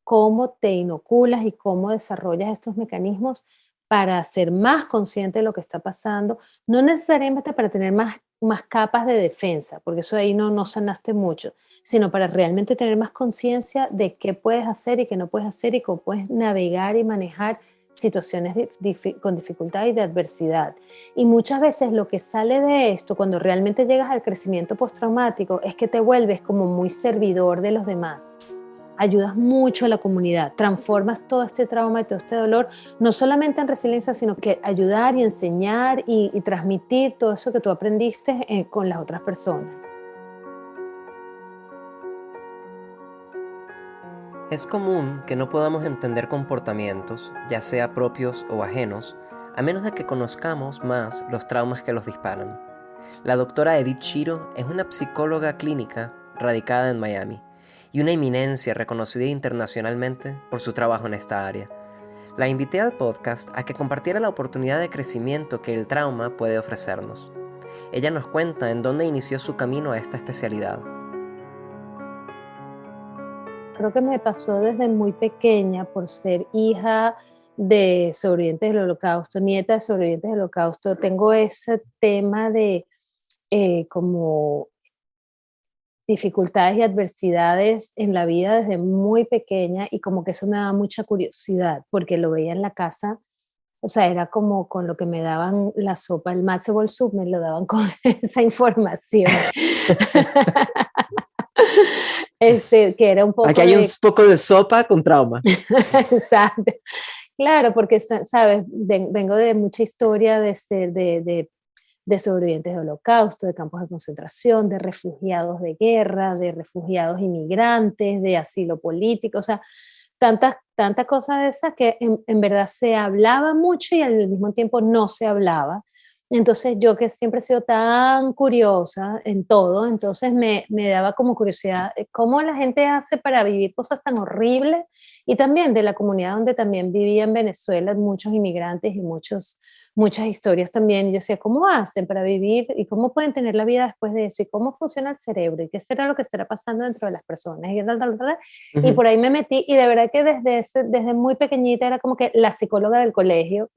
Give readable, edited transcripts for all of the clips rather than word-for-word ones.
cómo te inoculas y cómo desarrollas estos mecanismos para ser más consciente de lo que está pasando, no necesariamente para tener más capas de defensa, porque eso ahí no sanaste mucho, sino para realmente tener más conciencia de qué puedes hacer y qué no puedes hacer y cómo puedes navegar y manejar situaciones con dificultad y de adversidad. Y muchas veces lo que sale de esto, cuando realmente llegas al crecimiento postraumático, es que te vuelves como muy servidor de los demás. Ayudas mucho a la comunidad, transformas todo este trauma y todo este dolor, no solamente en resiliencia, sino que ayudar y enseñar y transmitir todo eso que tú aprendiste con las otras personas. Es común que no podamos entender comportamientos, ya sea propios o ajenos, a menos de que conozcamos más los traumas que los disparan. La doctora Edith Shiro es una psicóloga clínica radicada en Miami y una eminencia reconocida internacionalmente por su trabajo en esta área. La invité al podcast a que compartiera la oportunidad de crecimiento que el trauma puede ofrecernos. Ella nos cuenta en dónde inició su camino a esta especialidad. Creo que me pasó desde muy pequeña por ser hija de sobrevivientes del Holocausto, nieta de sobrevivientes del Holocausto. Tengo ese tema de como dificultades y adversidades en la vida desde muy pequeña y como que eso me daba mucha curiosidad porque lo veía en la casa, o sea, era como con lo que me daban la sopa, el matzo soup, me lo daban con esa información. Que era un Aquí poco hay un de... poco de sopa con trauma. Exacto. Claro, porque, sabes, vengo de mucha historia de ser de sobrevivientes de holocausto, de campos de concentración, de refugiados de guerra, de refugiados inmigrantes, de asilo político, o sea, tantas cosas de esas que en verdad se hablaba mucho y al mismo tiempo no se hablaba. Entonces yo que siempre he sido tan curiosa en todo, entonces me daba como curiosidad cómo la gente hace para vivir cosas tan horribles y también de la comunidad donde también vivía en Venezuela muchos inmigrantes y muchas historias también. Y yo decía, ¿cómo hacen para vivir y cómo pueden tener la vida después de eso? ¿Y cómo funciona el cerebro? ¿Y qué será lo que estará pasando dentro de las personas? Y por ahí me metí y de verdad que desde muy pequeñita era como que la psicóloga del colegio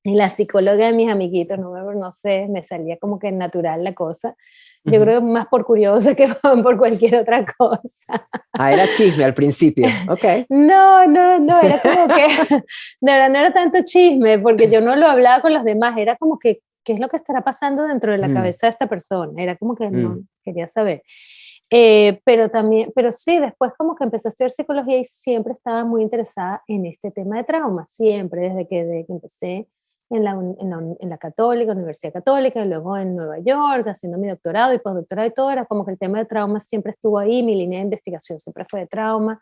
y la psicóloga de mis amiguitos, no sé, me salía como que natural la cosa. Yo creo que más por curiosa que por cualquier otra cosa. Ah, era chisme al principio. Ok. No, era como que, de verdad no era tanto chisme, porque yo no lo hablaba con los demás, era como que, ¿qué es lo que estará pasando dentro de la Mm, cabeza de esta persona? Era como que no mm. quería saber. Pero sí, después como que empecé a estudiar psicología y siempre estaba muy interesada en este tema de trauma, siempre, desde que empecé en la Católica, Universidad Católica, y luego en Nueva York, haciendo mi doctorado y postdoctorado y todo, era como que el tema de trauma siempre estuvo ahí, mi línea de investigación siempre fue de trauma,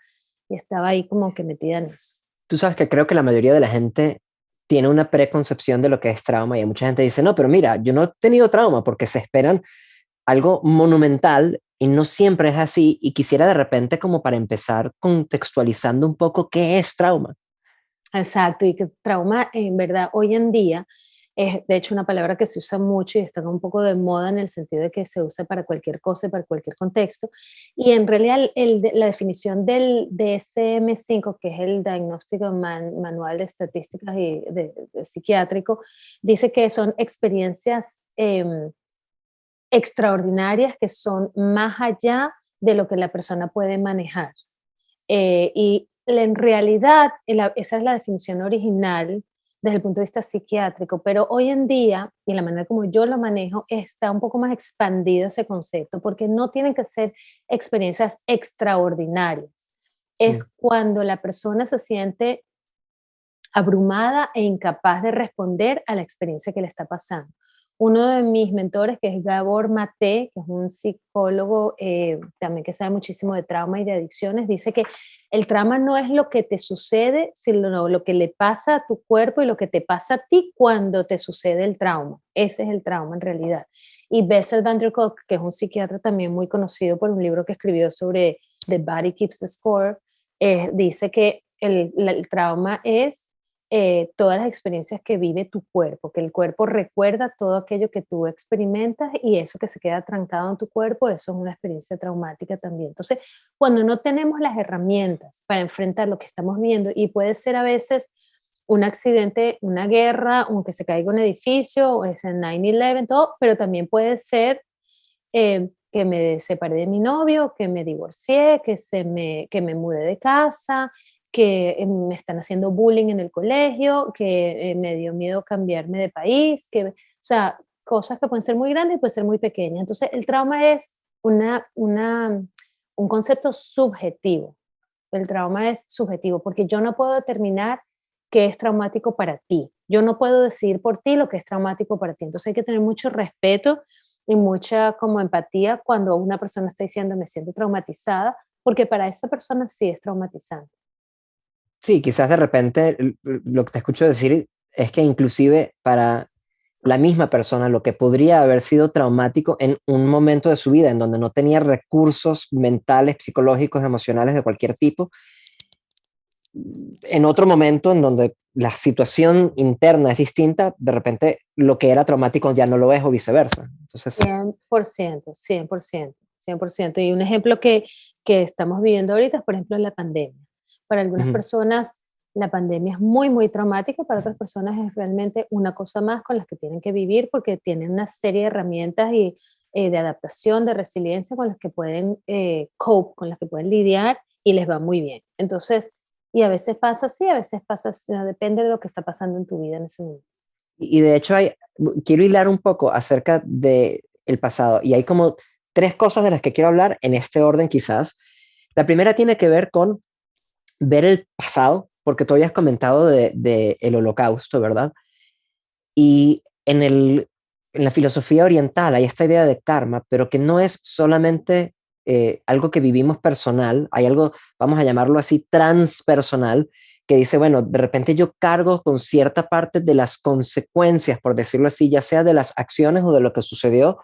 y estaba ahí como que metida en eso. Tú sabes que creo que la mayoría de la gente tiene una preconcepción de lo que es trauma y mucha gente dice, no, pero mira, yo no he tenido trauma porque se esperan algo monumental y no siempre es así y quisiera de repente como para empezar contextualizando un poco qué es trauma. Exacto, y que trauma en verdad hoy en día es de hecho una palabra que se usa mucho y está un poco de moda en el sentido de que se usa para cualquier cosa y para cualquier contexto. Y en realidad la definición del DSM-5, que es el Diagnóstico Manual de Estadísticas y de Psiquiátrico, dice que son experiencias extraordinarias que son más allá de lo que la persona puede manejar. Y en realidad, esa es la definición original desde el punto de vista psiquiátrico, pero hoy en día, y la manera como yo lo manejo, está un poco más expandido ese concepto, porque no tienen que ser experiencias extraordinarias. Mm. Es cuando la persona se siente abrumada e incapaz de responder a la experiencia que le está pasando. Uno de mis mentores, que es Gabor Maté, que es un psicólogo también que sabe muchísimo de trauma y de adicciones, dice que el trauma no es lo que te sucede, sino lo que le pasa a tu cuerpo y lo que te pasa a ti cuando te sucede el trauma. Ese es el trauma en realidad. Y Bessel van der Kolk, que es un psiquiatra también muy conocido por un libro que escribió sobre The Body Keeps the Score, dice que el trauma es todas las experiencias que vive tu cuerpo, que el cuerpo recuerda todo aquello que tú experimentas y eso que se queda trancado en tu cuerpo, eso es una experiencia traumática también. Entonces, cuando no tenemos las herramientas para enfrentar lo que estamos viendo, y puede ser a veces un accidente, una guerra, aunque se caiga un edificio, o es el 9/11, todo, pero también puede ser que me separé de mi novio, que me divorcié, que me mudé de casa, que me están haciendo bullying en el colegio, que me dio miedo cambiarme de país, o sea, cosas que pueden ser muy grandes y pueden ser muy pequeñas. Entonces, el trauma es un concepto subjetivo. El trauma es subjetivo porque yo no puedo determinar qué es traumático para ti. Yo no puedo decir por ti lo que es traumático para ti. Entonces hay que tener mucho respeto y mucha como empatía cuando una persona está diciendo me siento traumatizada, porque para esa persona sí es traumatizante. Sí, quizás de repente lo que te escucho decir es que inclusive para la misma persona lo que podría haber sido traumático en un momento de su vida en donde no tenía recursos mentales, psicológicos, emocionales de cualquier tipo, en otro momento en donde la situación interna es distinta, de repente lo que era traumático ya no lo es o viceversa. Entonces, 100%, 100%, 100%. Y un ejemplo que estamos viviendo ahorita es, por ejemplo, la pandemia. Para algunas ujú. personas la pandemia es muy, muy traumática, para otras personas es realmente una cosa más con las que tienen que vivir porque tienen una serie de herramientas y, de adaptación, de resiliencia con las que pueden cope, con las que pueden lidiar y les va muy bien. Entonces, y a veces pasa así, a veces pasa así, depende de lo que está pasando en tu vida en ese momento. Y de hecho quiero hilar un poco acerca de el pasado y hay como tres cosas de las que quiero hablar en este orden quizás. La primera tiene que ver con ver el pasado, porque tú habías comentado de el holocausto, ¿verdad? Y en la filosofía oriental hay esta idea de karma, pero que no es solamente algo que vivimos personal, hay algo, vamos a llamarlo así, transpersonal, que dice, bueno, de repente yo cargo con cierta parte de las consecuencias, por decirlo así, ya sea de las acciones o de lo que sucedió,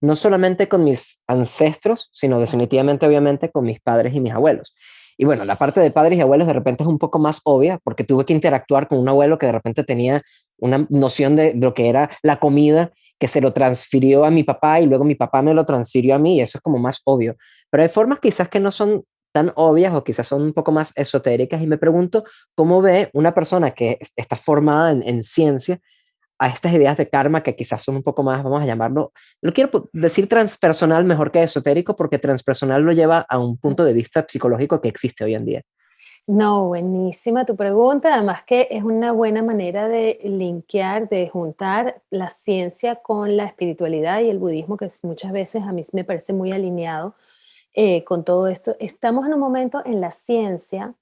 no solamente con mis ancestros, sino definitivamente, obviamente, con mis padres y mis abuelos. Y bueno, la parte de padres y abuelos de repente es un poco más obvia, porque tuve que interactuar con un abuelo que de repente tenía una noción de lo que era la comida, que se lo transfirió a mi papá y luego mi papá me lo transfirió a mí, y eso es como más obvio. Pero hay formas quizás que no son tan obvias o quizás son un poco más esotéricas y me pregunto cómo ve una persona que está formada en ciencia a estas ideas de karma que quizás son un poco más, vamos a llamarlo, no quiero decir transpersonal mejor que esotérico porque transpersonal lo lleva a un punto de vista psicológico que existe hoy en día. No, buenísima tu pregunta. Además que es una buena manera de linkear, de juntar la ciencia con la espiritualidad y el budismo, que muchas veces a mí me parece muy alineado con todo esto. Estamos en un momento en la ciencia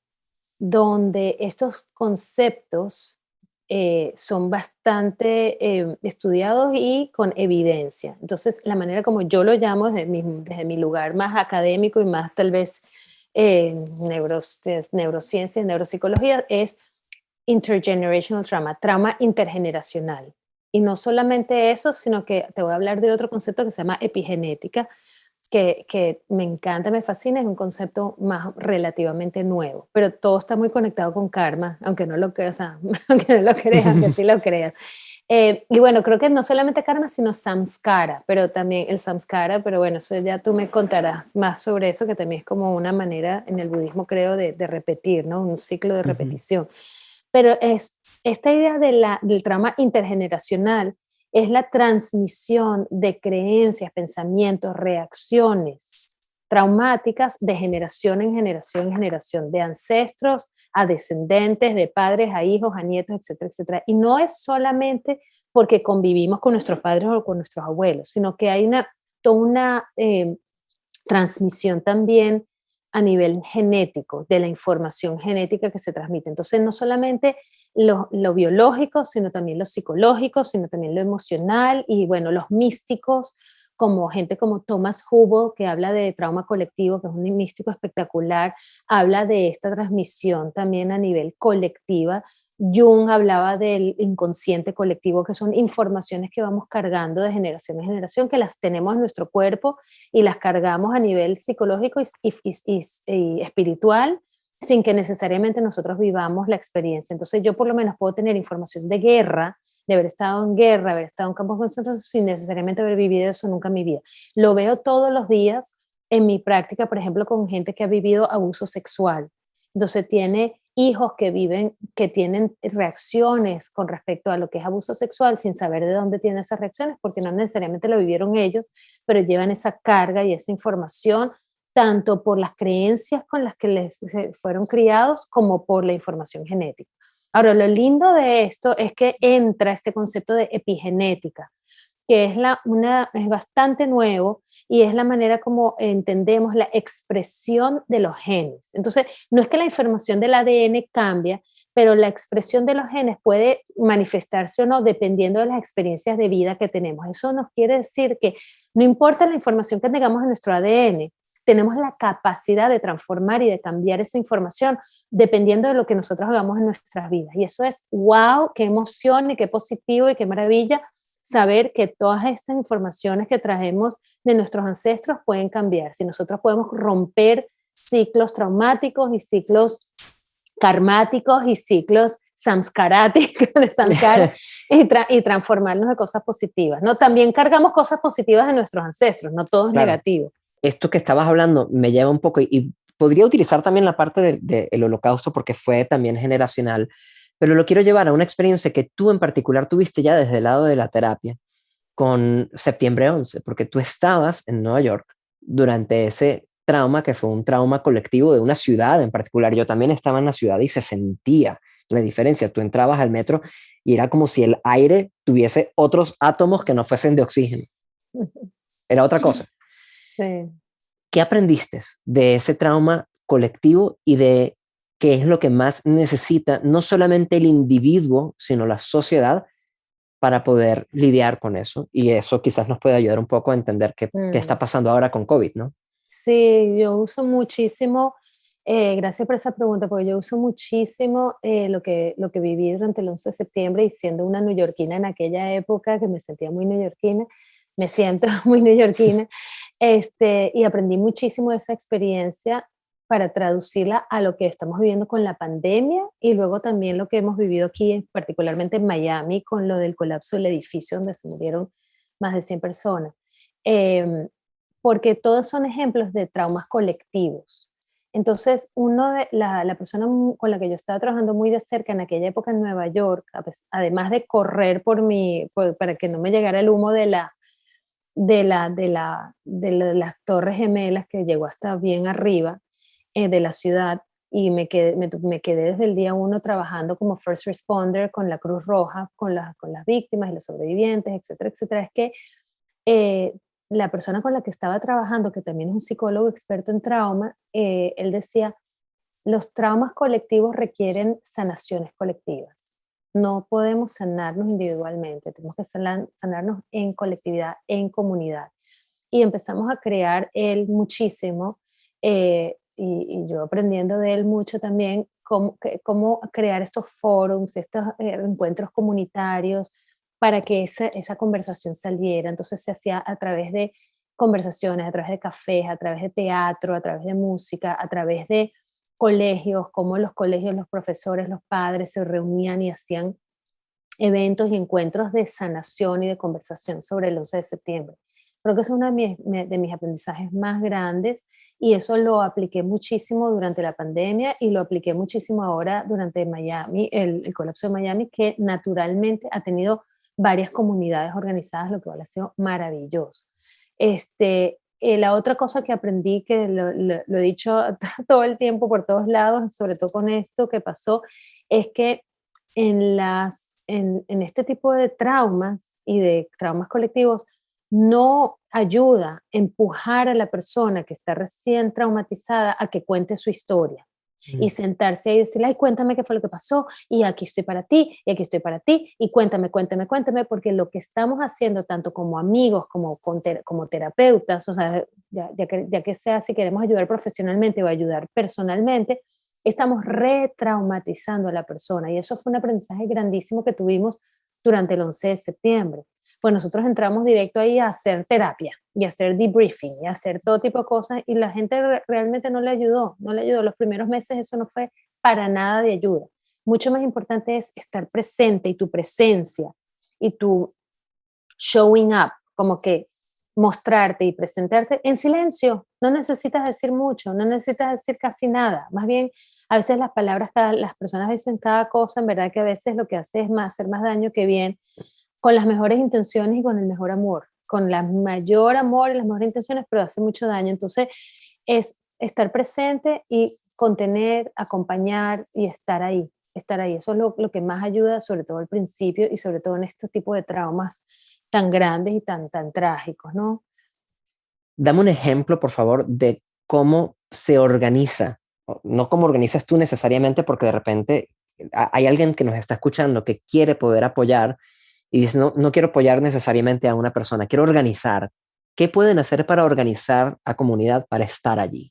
donde estos conceptos son bastante estudiados y con evidencia. Entonces, la manera como yo lo llamo desde mi lugar más académico y más tal vez neurociencia, neuropsicología, es intergenerational trauma, trauma intergeneracional. Y no solamente eso, sino que te voy a hablar de otro concepto que se llama epigenética, que me encanta, me fascina, es un concepto más relativamente nuevo, pero todo está muy conectado con karma, aunque no lo creas, o sea, aunque no lo creas, aunque sí lo creas. Y bueno, creo que no solamente karma, sino samskara, pero también el samskara, pero bueno, eso ya tú me contarás más sobre eso, que también es como una manera en el budismo, creo, de repetir, ¿no? Un ciclo de Ujú. repetición. Pero es esta idea del trauma intergeneracional es la transmisión de creencias, pensamientos, reacciones traumáticas de generación en generación en generación, de ancestros a descendentes, de padres a hijos, a nietos, etcétera, etcétera. Y no es solamente porque convivimos con nuestros padres o con nuestros abuelos, sino que hay toda una transmisión también a nivel genético, de la información genética que se transmite. Entonces, no solamente lo biológico, sino también lo psicológico, sino también lo emocional y, bueno, los místicos, como gente como Thomas Hubble, que habla de trauma colectivo, que es un místico espectacular, habla de esta transmisión también a nivel colectiva. Jung hablaba del inconsciente colectivo, que son informaciones que vamos cargando de generación en generación, que las tenemos en nuestro cuerpo y las cargamos a nivel psicológico y espiritual sin que necesariamente nosotros vivamos la experiencia. Entonces yo por lo menos puedo tener información de guerra, de haber estado en guerra, haber estado en campos de concentración, sin necesariamente haber vivido eso nunca en mi vida. Lo veo todos los días en mi práctica, por ejemplo, con gente que ha vivido abuso sexual. Entonces tiene hijos que viven, que tienen reacciones con respecto a lo que es abuso sexual sin saber de dónde tienen esas reacciones, porque no necesariamente lo vivieron ellos, pero llevan esa carga y esa información tanto por las creencias con las que les fueron criados como por la información genética. Ahora, lo lindo de esto es que entra este concepto de epigenética, que es bastante nuevo y es la manera como entendemos la expresión de los genes. Entonces, no es que la información del ADN cambia, pero la expresión de los genes puede manifestarse o no dependiendo de las experiencias de vida que tenemos. Eso nos quiere decir que no importa la información que tengamos en nuestro ADN, tenemos la capacidad de transformar y de cambiar esa información dependiendo de lo que nosotros hagamos en nuestras vidas. Y eso es, wow, qué emoción y qué positivo y qué maravilla saber que todas estas informaciones que traemos de nuestros ancestros pueden cambiar. Si nosotros podemos romper ciclos traumáticos y ciclos karmáticos y ciclos samskaráticos de samskara y transformarnos en cosas positivas, ¿no? También cargamos cosas positivas de nuestros ancestros, no todo es negativo. Esto que estabas hablando me lleva un poco, y podría utilizar también la parte del holocausto porque fue también generacional, pero lo quiero llevar a una experiencia que tú en particular tuviste ya desde el lado de la terapia con Septiembre 11, porque tú estabas en Nueva York durante ese trauma que fue un trauma colectivo de una ciudad en particular. Yo también estaba en la ciudad y se sentía la diferencia. Tú entrabas al metro y era como si el aire tuviese otros átomos que no fuesen de oxígeno. Era otra cosa. Sí. ¿Qué aprendiste de ese trauma colectivo y de qué es lo que más necesita no solamente el individuo, sino la sociedad para poder lidiar con eso? Y eso quizás nos puede ayudar un poco a entender qué está pasando ahora con COVID, ¿no? Sí, yo uso muchísimo, gracias por esa pregunta, porque yo uso muchísimo lo que viví durante el 11 de septiembre y siendo una neoyorquina en aquella época, que me sentía muy neoyorquina, me siento muy neoyorquina, y aprendí muchísimo de esa experiencia para traducirla a lo que estamos viviendo con la pandemia y luego también lo que hemos vivido aquí, particularmente en Miami, con lo del colapso del edificio donde se murieron más de 100 personas. Porque todos son ejemplos de traumas colectivos. Entonces, la persona con la que yo estaba trabajando muy de cerca en aquella época en Nueva York, además de correr para que no me llegara el humo de las Torres Gemelas que llegó hasta bien arriba de la ciudad, y me quedé desde el día uno trabajando como first responder con la Cruz Roja, con las víctimas y los sobrevivientes, etcétera, etcétera. Es que la persona con la que estaba trabajando, que también es un psicólogo experto en trauma, él decía, los traumas colectivos requieren sanaciones colectivas. No podemos sanarnos individualmente, tenemos que sanarnos en colectividad, en comunidad. Y empezamos a crear él muchísimo, y yo aprendiendo de él mucho también, cómo crear estos forums, estos encuentros comunitarios, para que esa conversación saliera. Entonces se hacía a través de conversaciones, a través de cafés, a través de teatro, a través de música, a través de colegios, como los colegios, los profesores, los padres se reunían y hacían eventos y encuentros de sanación y de conversación sobre el 11 de septiembre. Creo que es uno de mis aprendizajes más grandes y eso lo apliqué muchísimo durante la pandemia y lo apliqué muchísimo ahora durante Miami, el colapso de Miami, que naturalmente ha tenido varias comunidades organizadas, lo que ha sido maravilloso. La otra cosa que aprendí, que lo he dicho todo el tiempo por todos lados, sobre todo con esto que pasó, es que en este tipo de traumas y de traumas colectivos, no ayuda a empujar a la persona que está recién traumatizada a que cuente su historia. Y sentarse y decirle, ay, cuéntame qué fue lo que pasó, y aquí estoy para ti, y aquí estoy para ti, y cuéntame, porque lo que estamos haciendo, tanto como amigos, como terapeutas, o sea, ya que sea si queremos ayudar profesionalmente o ayudar personalmente, estamos retraumatizando a la persona, y eso fue un aprendizaje grandísimo que tuvimos durante el 11 de septiembre. Pues nosotros entramos directo ahí a hacer terapia y a hacer debriefing y a hacer todo tipo de cosas y la gente realmente no le ayudó, no le ayudó. Los primeros meses eso no fue para nada de ayuda. Mucho más importante es estar presente y tu presencia y tu showing up, como que mostrarte y presentarte en silencio. No necesitas decir mucho, no necesitas decir casi nada. Más bien, a veces las palabras, las personas dicen cada cosa, en verdad que a veces lo que hace es hacer más daño que bien, con las mejores intenciones y con el mejor amor, con el mayor amor y las mejores intenciones, pero hace mucho daño. Entonces, es estar presente y contener, acompañar y estar ahí, estar ahí. Eso es lo que más ayuda, sobre todo al principio y sobre todo en este tipo de traumas tan grandes y tan trágicos, ¿no? Dame un ejemplo, por favor, de cómo se organiza, no cómo organizas tú necesariamente, porque de repente hay alguien que nos está escuchando que quiere poder apoyar y dice, no, no quiero apoyar necesariamente a una persona, quiero organizar. ¿Qué pueden hacer para organizar a comunidad para estar allí?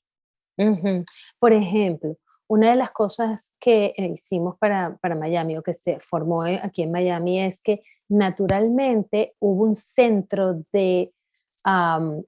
Ujú. Por ejemplo, una de las cosas que hicimos para Miami o que se formó aquí en Miami es que naturalmente hubo un centro de am,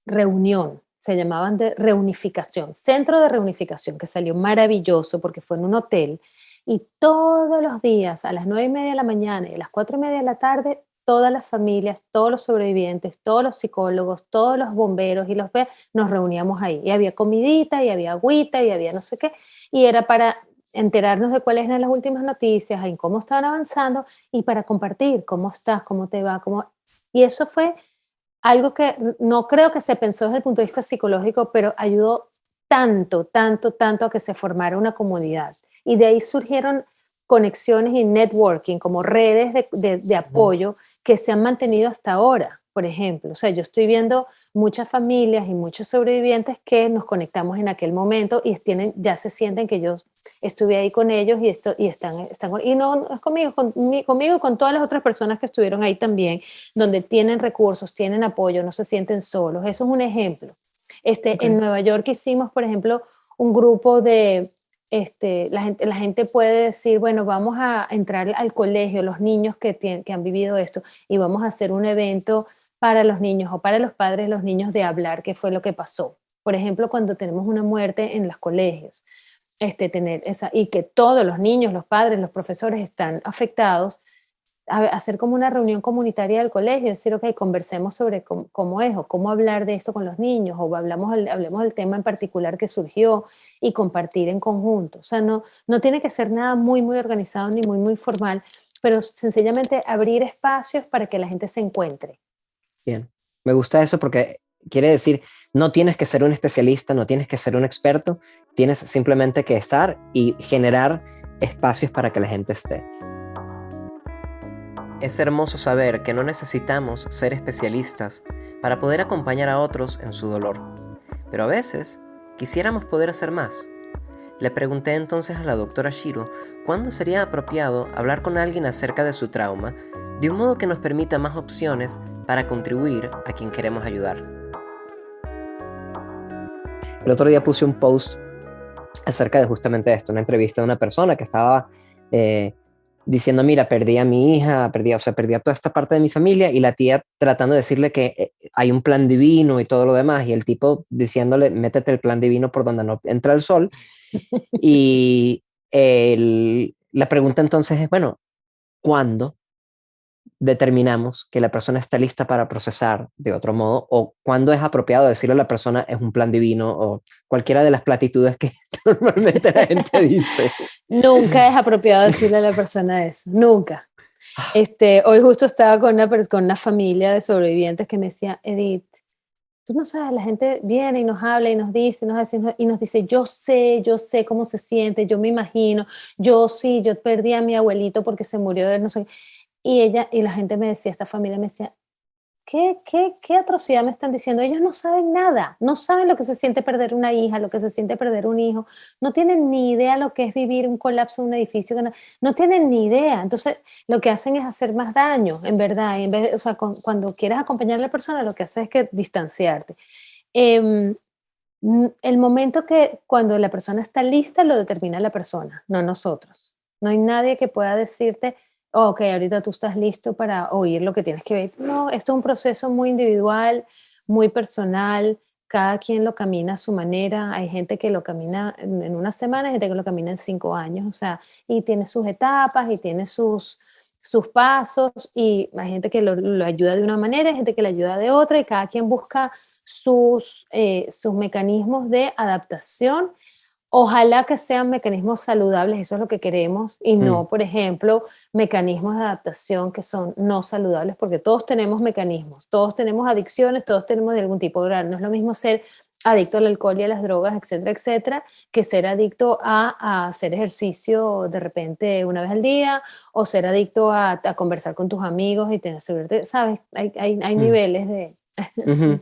reunión, se llamaban de reunificación, centro de reunificación, que salió maravilloso porque fue en un hotel y todos los días a las 9:30 de la mañana y a las 4:30 de la tarde, todas las familias, todos los sobrevivientes, todos los psicólogos, todos los bomberos y nos reuníamos ahí. Y había comidita, y había agüita, y había no sé qué. Y era para enterarnos de cuáles eran las últimas noticias, en cómo estaban avanzando y para compartir cómo estás, cómo te va, cómo... Y eso fue algo que no creo que se pensó desde el punto de vista psicológico, pero ayudó tanto, tanto, tanto a que se formara una comunidad. Y de ahí surgieron conexiones y networking, como redes de apoyo que se han mantenido hasta ahora, por ejemplo. O sea, yo estoy viendo muchas familias y muchos sobrevivientes que nos conectamos en aquel momento y ya se sienten que yo estuve ahí con ellos y y no es conmigo y con todas las otras personas que estuvieron ahí también, donde tienen recursos, tienen apoyo, no se sienten solos. Eso es un ejemplo. En Okay. Nueva York hicimos, por ejemplo, un grupo de la gente puede decir, bueno, vamos a entrar al colegio, los niños que han vivido esto, y vamos a hacer un evento para los niños o para los padres de los niños de hablar qué fue lo que pasó. Por ejemplo, cuando tenemos una muerte en los colegios, y que todos los niños, los padres, los profesores están afectados, hacer como una reunión comunitaria del colegio, decir, ok, conversemos sobre cómo es o cómo hablar de esto con los niños o hablemos del tema en particular que surgió y compartir en conjunto. O sea, no tiene que ser nada muy, muy organizado ni muy, muy formal, pero sencillamente abrir espacios para que la gente se encuentre. Bien, me gusta eso porque quiere decir, no tienes que ser un especialista, no tienes que ser un experto, tienes simplemente que estar y generar espacios para que la gente esté. Es hermoso saber que no necesitamos ser especialistas para poder acompañar a otros en su dolor, pero a veces quisiéramos poder hacer más. Le pregunté entonces a la doctora Shiro cuándo sería apropiado hablar con alguien acerca de su trauma, de un modo que nos permita más opciones para contribuir a quien queremos ayudar. El otro día puse un post acerca de justamente esto, una entrevista de una persona que estaba diciendo, mira, perdí a mi hija, perdí a toda esta parte de mi familia, y la tía tratando de decirle que hay un plan divino y todo lo demás, y el tipo diciéndole, métete el plan divino por donde no entra el sol. Y la pregunta entonces es, bueno, ¿cuándo determinamos que la persona está lista para procesar de otro modo? ¿O cuándo es apropiado decirle a la persona es un plan divino? O cualquiera de las platitudes que normalmente la gente dice. Nunca es apropiado decirle a la persona eso, nunca. Hoy justo estaba con una familia de sobrevivientes que me decía, Edith, tú no sabes, la gente viene y nos habla y nos dice, y nos dice, yo sé cómo se siente, yo me imagino, yo perdí a mi abuelito porque se murió de no sé qué. Y la gente me decía, esta familia me decía, ¿qué atrocidad me están diciendo? Ellos no saben nada, no saben lo que se siente perder una hija, lo que se siente perder un hijo, no tienen ni idea lo que es vivir un colapso en un edificio, no tienen ni idea. Entonces, lo que hacen es hacer más daño, en verdad. O sea, cuando quieres acompañar a la persona, lo que haces es que distanciarte. Em, el momento cuando la persona está lista, lo determina la persona, no nosotros. No hay nadie que pueda decirte, ok, ahorita tú estás listo para oír lo que tienes que oír. No, esto es un proceso muy individual, muy personal, cada quien lo camina a su manera. Hay gente que lo camina en una semana, hay gente que lo camina en 5 años, o sea, y tiene sus etapas y tiene sus pasos, y hay gente que lo ayuda de una manera, hay gente que le ayuda de otra, y cada quien busca sus mecanismos de adaptación. Ojalá que sean mecanismos saludables, eso es lo que queremos, y Mm, no, por ejemplo, mecanismos de adaptación que son no saludables, porque todos tenemos mecanismos, todos tenemos adicciones, todos tenemos de algún tipo. No es lo mismo ser adicto al alcohol y a las drogas, etcétera, etcétera, que ser adicto a hacer ejercicio de repente una vez al día, o ser adicto a conversar con tus amigos y tener seguridad, ¿sabes? Hay mm, niveles de... ujú.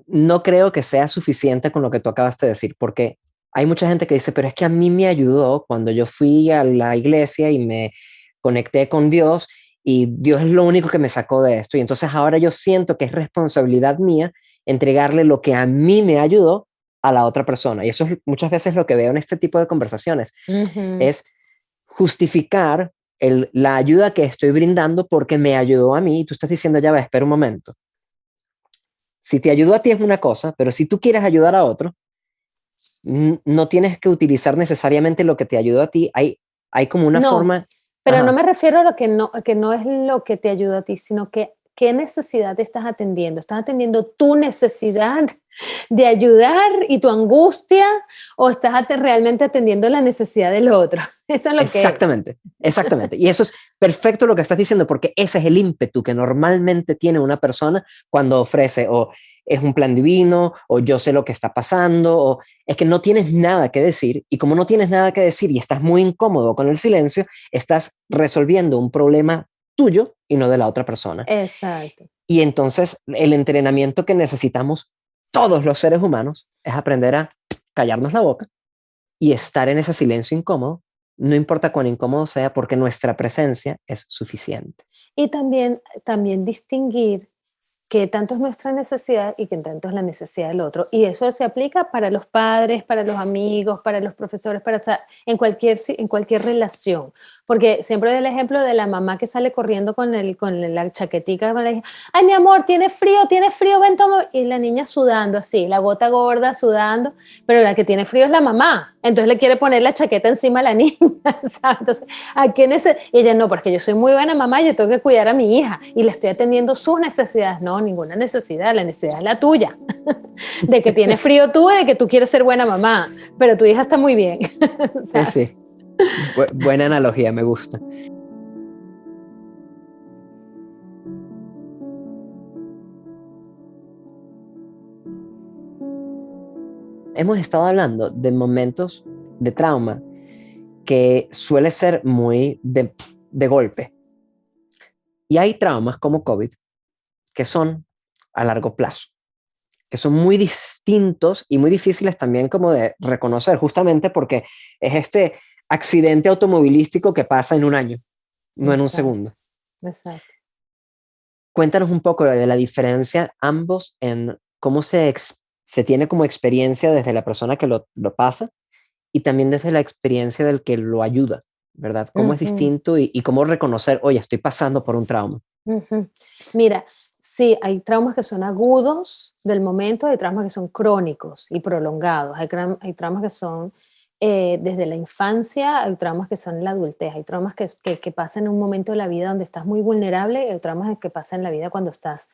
No creo que sea suficiente con lo que tú acabaste de decir, porque hay mucha gente que dice, pero es que a mí me ayudó cuando yo fui a la iglesia y me conecté con Dios y Dios es lo único que me sacó de esto. Y entonces ahora yo siento que es responsabilidad mía entregarle lo que a mí me ayudó a la otra persona. Y eso es muchas veces lo que veo en este tipo de conversaciones, Ujú. es justificar la ayuda que estoy brindando porque me ayudó a mí y tú estás diciendo, ya va, espera un momento. Si te ayudó a ti es una cosa, pero si tú quieres ayudar a otro, no tienes que utilizar necesariamente lo que te ayudó a ti. Hay como una No, forma, pero no ajá, me refiero a lo que no es lo que te ayuda a ti, sino que qué necesidad te estás atendiendo. ¿Estás atendiendo tu necesidad de ayudar y tu angustia, o estás realmente atendiendo la necesidad del otro? Eso es lo que es. exactamente, exactamente. Y eso es perfecto lo que estás diciendo, porque ese es el ímpetu que normalmente tiene una persona cuando ofrece o es un plan divino, o yo sé lo que está pasando, o es que no tienes nada que decir, y como no tienes nada que decir y estás muy incómodo con el silencio, estás resolviendo un problema tuyo y no de la otra persona. Exacto. Y entonces el entrenamiento que necesitamos todos los seres humanos es aprender a callarnos la boca y estar en ese silencio incómodo, no importa cuán incómodo sea, porque nuestra presencia es suficiente. Y también distinguir qué tanto es nuestra necesidad y qué tanto es la necesidad del otro. Y eso se aplica para los padres, para los amigos, para los profesores, en cualquier relación. Porque siempre doy el ejemplo de la mamá que sale corriendo con la chaquetica, con la hija, ay, mi amor, tiene frío, ven, toma. Y la niña sudando así, la gota gorda sudando, pero la que tiene frío es la mamá. Entonces le quiere poner la chaqueta encima a la niña, ¿sabes? Entonces, y ella no, porque yo soy muy buena mamá, yo tengo que cuidar a mi hija y le estoy atendiendo sus necesidades. No, ninguna necesidad, la necesidad es la tuya, de que tienes frío tú y de que tú quieres ser buena mamá, pero tu hija está muy bien. ¿Sabes? Sí, buena analogía, me gusta. Hemos estado hablando de momentos de trauma que suele ser muy de golpe. Y hay traumas como COVID que son a largo plazo, que son muy distintos y muy difíciles también como de reconocer, justamente porque es este accidente automovilístico que pasa en un año, no en un Exacto, segundo. exacto. Cuéntanos un poco de la diferencia ambos en cómo se tiene como experiencia desde la persona que lo pasa y también desde la experiencia del que lo ayuda, ¿verdad? Cómo es Ujú, distinto y cómo reconocer, oye, estoy pasando por un trauma. ujú. Mira, sí, hay traumas que son agudos del momento, hay traumas que son crónicos y prolongados, hay traumas que son desde la infancia, hay traumas que son en la adultez, hay traumas que pasan en un momento de la vida donde estás muy vulnerable, y hay traumas que pasan en la vida cuando estás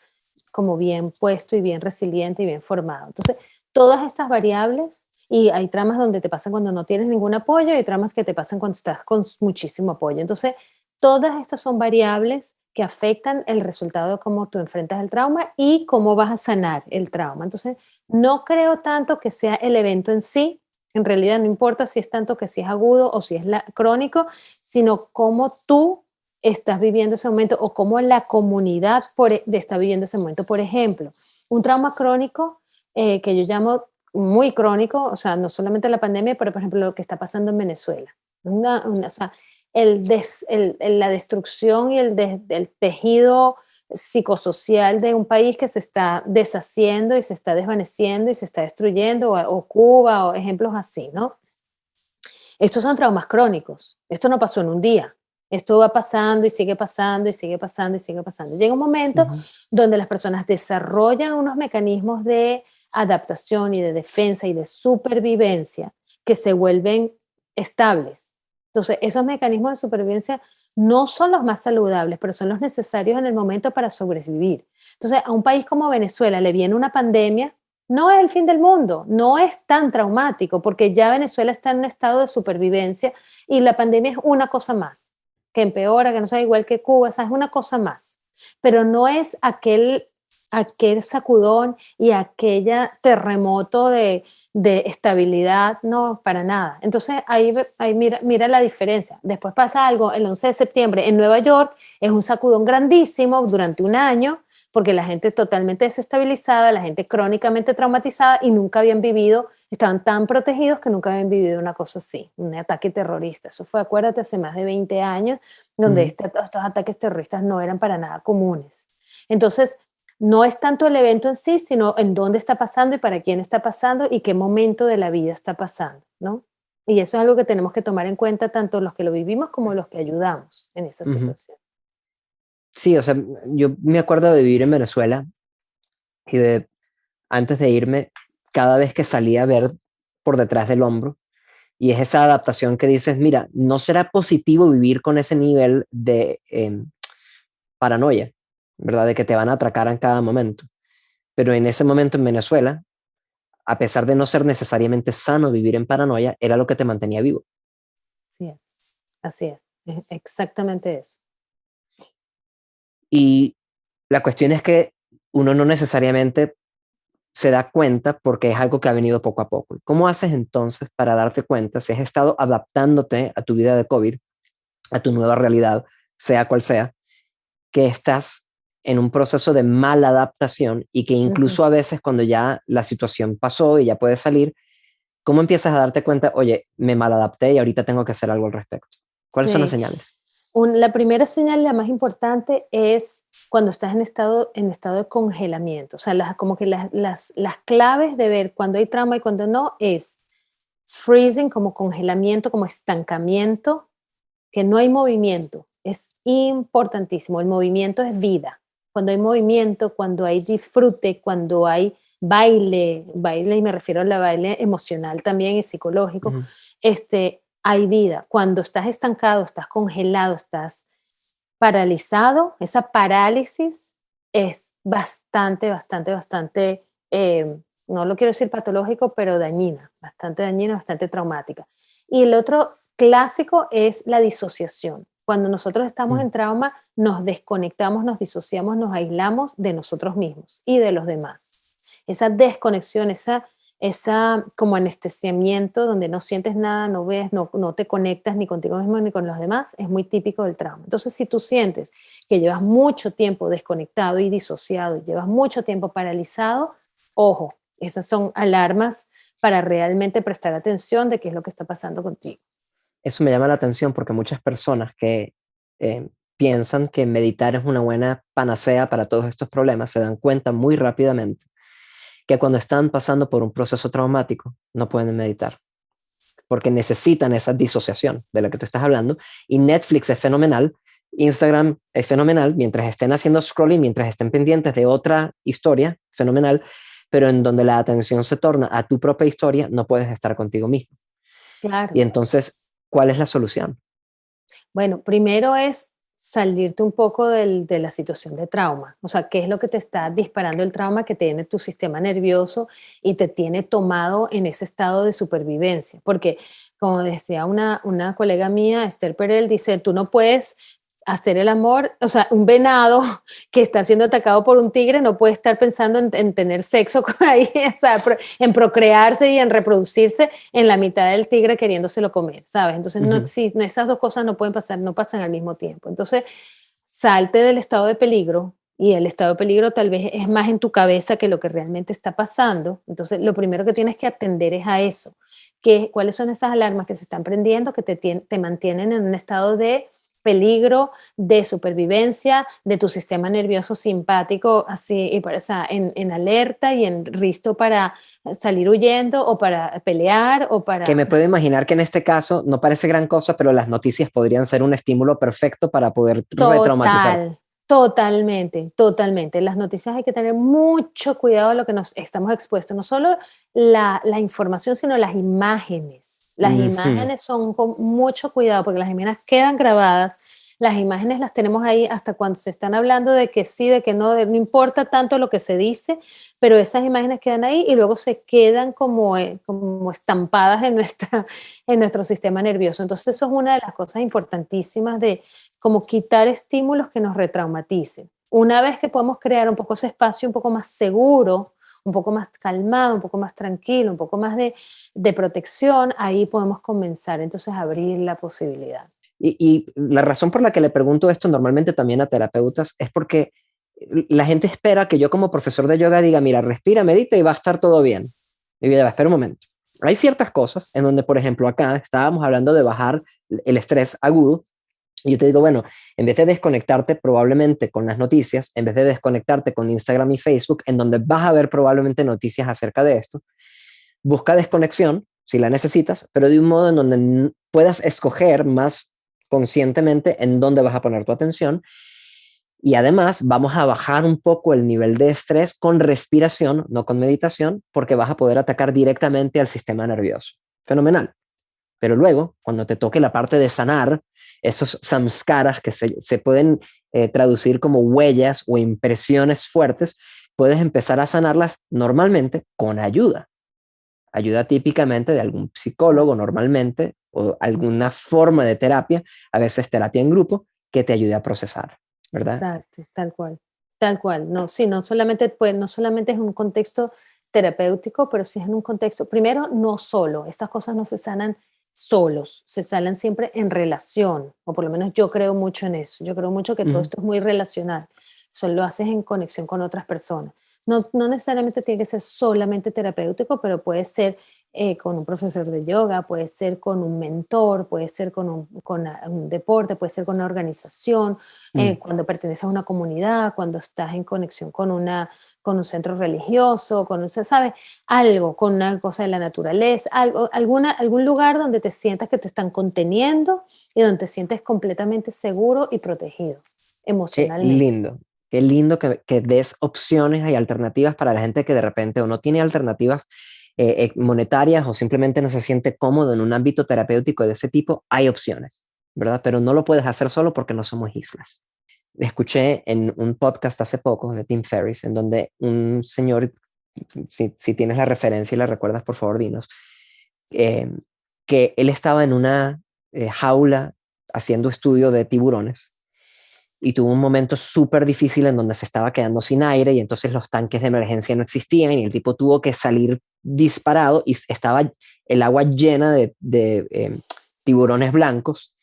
como bien puesto y bien resiliente y bien formado. Entonces, todas estas variables, y hay tramas donde te pasan cuando no tienes ningún apoyo, y hay tramas que te pasan cuando estás con muchísimo apoyo. Entonces, todas estas son variables que afectan el resultado de cómo tú enfrentas el trauma y cómo vas a sanar el trauma. Entonces, no creo tanto que sea el evento en sí, en realidad no importa si es tanto que si es agudo o si es crónico, sino cómo tú estás viviendo ese momento o cómo la comunidad está viviendo ese momento. Por ejemplo, un trauma crónico que yo llamo muy crónico, o sea, no solamente la pandemia, pero por ejemplo lo que está pasando en Venezuela. O sea, la destrucción y el tejido psicosocial de un país que se está deshaciendo y se está desvaneciendo y se está destruyendo, o Cuba, o ejemplos así, ¿no? Estos son traumas crónicos. Esto no pasó en un día. Esto va pasando y sigue pasando y sigue pasando y sigue pasando. Llega un momento Ujú. donde las personas desarrollan unos mecanismos de adaptación y de defensa y de supervivencia que se vuelven estables. Entonces, esos mecanismos de supervivencia no son los más saludables, pero son los necesarios en el momento para sobrevivir. Entonces, a un país como Venezuela le viene una pandemia, no es el fin del mundo, no es tan traumático, porque ya Venezuela está en un estado de supervivencia y la pandemia es una cosa más, que empeora, que no sea igual que Cuba, esa es una cosa más, pero no es aquel sacudón y aquella terremoto de estabilidad, no, para nada. Entonces ahí mira la diferencia. Después pasa algo el 11 de septiembre en Nueva York, es un sacudón grandísimo durante un año, porque la gente totalmente desestabilizada, la gente crónicamente traumatizada y nunca habían vivido, estaban tan protegidos que nunca habían vivido una cosa así, un ataque terrorista. Eso fue, acuérdate, hace más de 20 años, donde Ujú. estos ataques terroristas no eran para nada comunes. Entonces, no es tanto el evento en sí, sino en dónde está pasando y para quién está pasando y qué momento de la vida está pasando, ¿no? Y eso es algo que tenemos que tomar en cuenta tanto los que lo vivimos como los que ayudamos en esa Ujú. situación. Sí, o sea, yo me acuerdo de vivir en Venezuela y de antes de irme, cada vez que salía a ver por detrás del hombro, y es esa adaptación que dices, mira, no será positivo vivir con ese nivel de paranoia, ¿verdad? De que te van a atracar en cada momento. Pero en ese momento en Venezuela, a pesar de no ser necesariamente sano vivir en paranoia, era lo que te mantenía vivo. Así es exactamente eso. Y la cuestión es que uno no necesariamente se da cuenta porque es algo que ha venido poco a poco. ¿Cómo haces entonces para darte cuenta si has estado adaptándote a tu vida de COVID, a tu nueva realidad, sea cual sea, que estás en un proceso de mala adaptación y que Ujú. incluso a veces cuando ya la situación pasó y ya puedes salir, ¿cómo empiezas a darte cuenta, oye, me maladapté y ahorita tengo que hacer algo al respecto? ¿Cuáles son las Sí, señales? la primera señal, la más importante, es cuando estás en estado de congelamiento. O sea, como que las claves de ver cuando hay trauma y cuando no es freezing, como congelamiento, como estancamiento, que no hay movimiento. Es importantísimo. El movimiento es vida. Cuando hay movimiento, cuando hay disfrute, cuando hay baile, y me refiero al baile emocional también y psicológico, Ujú. hay vida. Cuando estás estancado, estás congelado, estás paralizado, esa parálisis es bastante, no lo quiero decir patológico, pero dañina, bastante traumática. Y el otro clásico es la disociación. Cuando nosotros estamos Mm. en trauma, nos desconectamos, nos disociamos, nos aislamos de nosotros mismos y de los demás. Esa desconexión, esa como anestesiamiento donde no sientes nada, no ves, no te conectas ni contigo mismo ni con los demás, es muy típico del trauma. Entonces, si tú sientes que llevas mucho tiempo desconectado y disociado, y llevas mucho tiempo paralizado, ojo, esas son alarmas para realmente prestar atención de qué es lo que está pasando contigo. Eso me llama la atención porque muchas personas que piensan que meditar es una buena panacea para todos estos problemas se dan cuenta muy rápidamente que cuando están pasando por un proceso traumático no pueden meditar porque necesitan esa disociación de la que tú estás hablando. Y Netflix es fenomenal, Instagram es fenomenal, mientras estén haciendo scrolling, mientras estén pendientes de otra historia, fenomenal, pero en donde la atención se torna a tu propia historia, no puedes estar contigo mismo. Y Claro. entonces, ¿cuál es la solución? Bueno, primero es salirte un poco de la situación de trauma. O sea, ¿qué es lo que te está disparando el trauma que tiene tu sistema nervioso y te tiene tomado en ese estado de supervivencia? Porque, como decía una colega mía, Esther Perel, dice, tú no puedes hacer el amor, o sea, un venado que está siendo atacado por un tigre no puede estar pensando en tener sexo con ahí, o sea, en procrearse y en reproducirse en la mitad del tigre queriéndoselo comer, ¿sabes? Entonces no Ujú. existe, esas dos cosas no pueden pasar, no pasan al mismo tiempo. Entonces, salte del estado de peligro y el estado de peligro tal vez es más en tu cabeza que lo que realmente está pasando. Entonces, lo primero que tienes que atender es a eso, cuáles son esas alarmas que se están prendiendo que te mantienen en un estado de peligro de supervivencia de tu sistema nervioso simpático, así, y o sea, en alerta y en listo para salir huyendo o para pelear o Que para... me puedo imaginar que en este caso no parece gran cosa, pero las noticias podrían ser un estímulo perfecto para poder retraumatizar. Totalmente, totalmente. Las noticias hay que tener mucho cuidado de lo que nos estamos expuestos, no solo la información, sino las imágenes. Las Ujú. imágenes son con mucho cuidado porque las imágenes quedan grabadas, las imágenes las tenemos ahí hasta cuando se están hablando de que sí, de que no, no importa tanto lo que se dice, pero esas imágenes quedan ahí y luego se quedan como estampadas en nuestro sistema nervioso. Entonces eso es una de las cosas importantísimas de como quitar estímulos que nos retraumaticen. Una vez que podemos crear un poco ese espacio un poco más seguro, un poco más calmado, un poco más tranquilo, un poco más de protección, ahí podemos comenzar entonces a abrir la posibilidad. Y la razón por la que le pregunto esto normalmente también a terapeutas es porque la gente espera que yo como profesor de yoga diga, mira, respira, medita y va a estar todo bien. Y yo, espera un momento. Hay ciertas cosas en donde, por ejemplo, acá estábamos hablando de bajar el estrés agudo. Y yo te digo, bueno, en vez de desconectarte probablemente con las noticias, en vez de desconectarte con Instagram y Facebook, en donde vas a ver probablemente noticias acerca de esto, busca desconexión si la necesitas, pero de un modo en donde puedas escoger más conscientemente en dónde vas a poner tu atención. Y además vamos a bajar un poco el nivel de estrés con respiración, no con meditación, porque vas a poder atacar directamente al sistema nervioso. Fenomenal. Pero luego, cuando te toque la parte de sanar, esos samskaras que se pueden traducir como huellas o impresiones fuertes, puedes empezar a sanarlas normalmente con ayuda. Ayuda típicamente de algún psicólogo normalmente o alguna forma de terapia, a veces terapia en grupo, que te ayude a procesar, ¿verdad? Exacto, tal cual, tal cual. No, sí, no solamente, pues, no solamente es un contexto terapéutico, pero sí es en un contexto, primero, no solo, estas cosas no se sanan solos, se sanan siempre en relación, o por lo menos yo creo mucho en eso, yo creo mucho que todo Ujú. esto es muy relacional, solo lo haces en conexión con otras personas. No, no necesariamente tiene que ser solamente terapéutico, pero puede ser con un profesor de yoga, puede ser con un mentor, puede ser con un deporte, puede ser con una organización, Mm. cuando perteneces a una comunidad, cuando estás en conexión con un centro religioso, ¿sabes? Algo, con una cosa de la naturaleza, algún lugar donde te sientas que te están conteniendo y donde te sientes completamente seguro y protegido emocionalmente. Qué lindo que des opciones y alternativas para la gente que de repente o no tiene alternativas monetarias o simplemente no se siente cómodo en un ámbito terapéutico de ese tipo. Hay opciones, ¿verdad? Pero no lo puedes hacer solo porque no somos islas. Escuché en un podcast hace poco de Tim Ferriss, en donde un señor, si tienes la referencia y la recuerdas, por favor, dinos, eh, que él estaba en una jaula haciendo estudio de tiburones y tuvo un momento súper difícil en donde se estaba quedando sin aire y entonces los tanques de emergencia no existían y el tipo tuvo que salir disparado y estaba el agua llena de tiburones blancos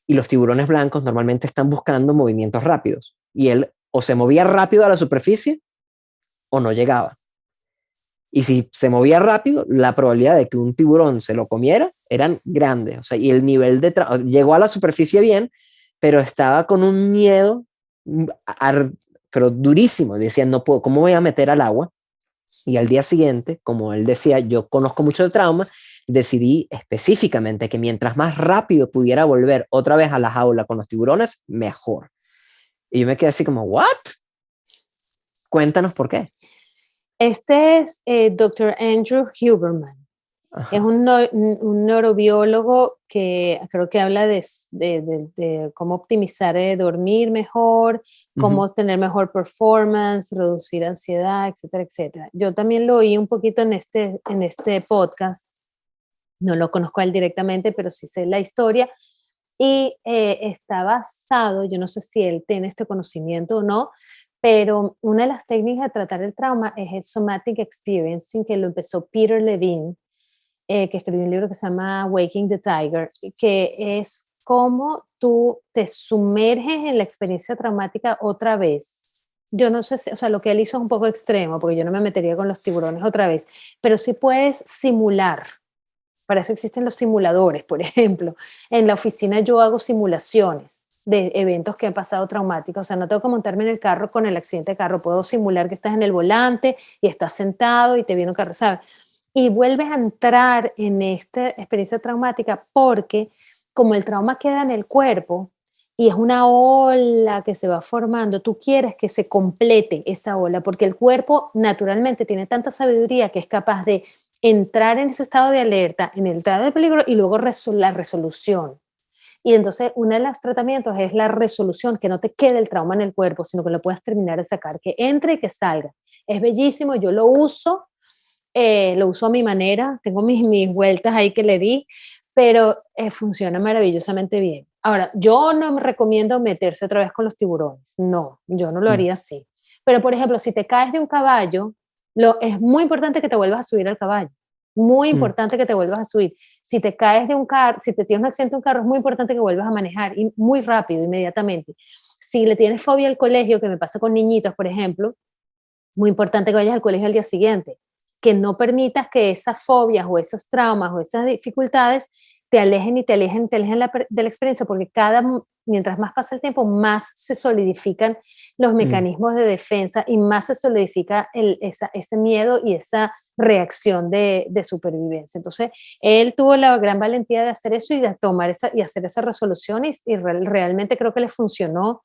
y los tiburones blancos normalmente están buscando movimientos rápidos y él o se movía rápido a la superficie o no llegaba. Y si se movía rápido, la probabilidad de que un tiburón se lo comiera eran grandes. O sea, y el nivel de llegó a la superficie bien, pero estaba con un miedo, pero durísimo. Decía, no puedo, ¿cómo voy a meter al agua? Y al día siguiente, como él decía, yo conozco mucho de trauma, decidí específicamente que mientras más rápido pudiera volver otra vez a la jaula con los tiburones, mejor. Y yo me quedé así como, ¿what? Cuéntanos por qué. Este es Dr. Andrew Huberman. Es Ajá. un neurobiólogo que creo que habla de cómo optimizar dormir mejor, Uh-huh. cómo tener mejor performance, reducir ansiedad, etcétera, etcétera. Yo también lo oí un poquito en este podcast. No lo conozco a él directamente, pero sí sé la historia. Y está basado, yo no sé si él tiene este conocimiento o no, pero una de las técnicas de tratar el trauma es el somatic experiencing, que lo empezó Peter Levine, que escribió un libro que se llama Waking the Tiger, que es cómo tú te sumerges en la experiencia traumática otra vez. Yo no sé si, o sea, lo que él hizo es un poco extremo, porque yo no me metería con los tiburones otra vez, pero sí puedes simular. Para eso existen los simuladores, por ejemplo. En la oficina yo hago simulaciones de eventos que han pasado traumáticos. O sea, no tengo que montarme en el carro con el accidente de carro, puedo simular que estás en el volante y estás sentado y te viene un carro, ¿sabes? Y vuelves a entrar en esta experiencia traumática porque como el trauma queda en el cuerpo y es una ola que se va formando, tú quieres que se complete esa ola porque el cuerpo naturalmente tiene tanta sabiduría que es capaz de entrar en ese estado de alerta, en el estado de peligro y luego la resolución. Y entonces uno de los tratamientos es la resolución, que no te quede el trauma en el cuerpo, sino que lo puedas terminar de sacar, que entre y que salga. Es bellísimo, yo lo uso a mi manera, tengo mis vueltas ahí que le di, pero funciona maravillosamente bien. Ahora, yo no me recomiendo meterse otra vez con los tiburones, no, yo no lo Mm. haría así. Pero, por ejemplo, si te caes de un caballo, es muy importante que te vuelvas a subir al caballo, muy Mm. importante que te vuelvas a subir. Si te caes de un carro, si te tienes un accidente de un carro, es muy importante que vuelvas a manejar y muy rápido, inmediatamente. Si le tienes fobia al colegio, que me pasa con niñitos, por ejemplo, muy importante que vayas al colegio al día siguiente, que no permitas que esas fobias o esos traumas o esas dificultades te alejen y te alejen, de la experiencia, porque mientras más pasa el tiempo, más se solidifican los Mm. mecanismos de defensa y más se solidifica ese miedo y esa reacción de supervivencia. Entonces, él tuvo la gran valentía de hacer eso y de tomar y hacer esa resolución y realmente creo que le funcionó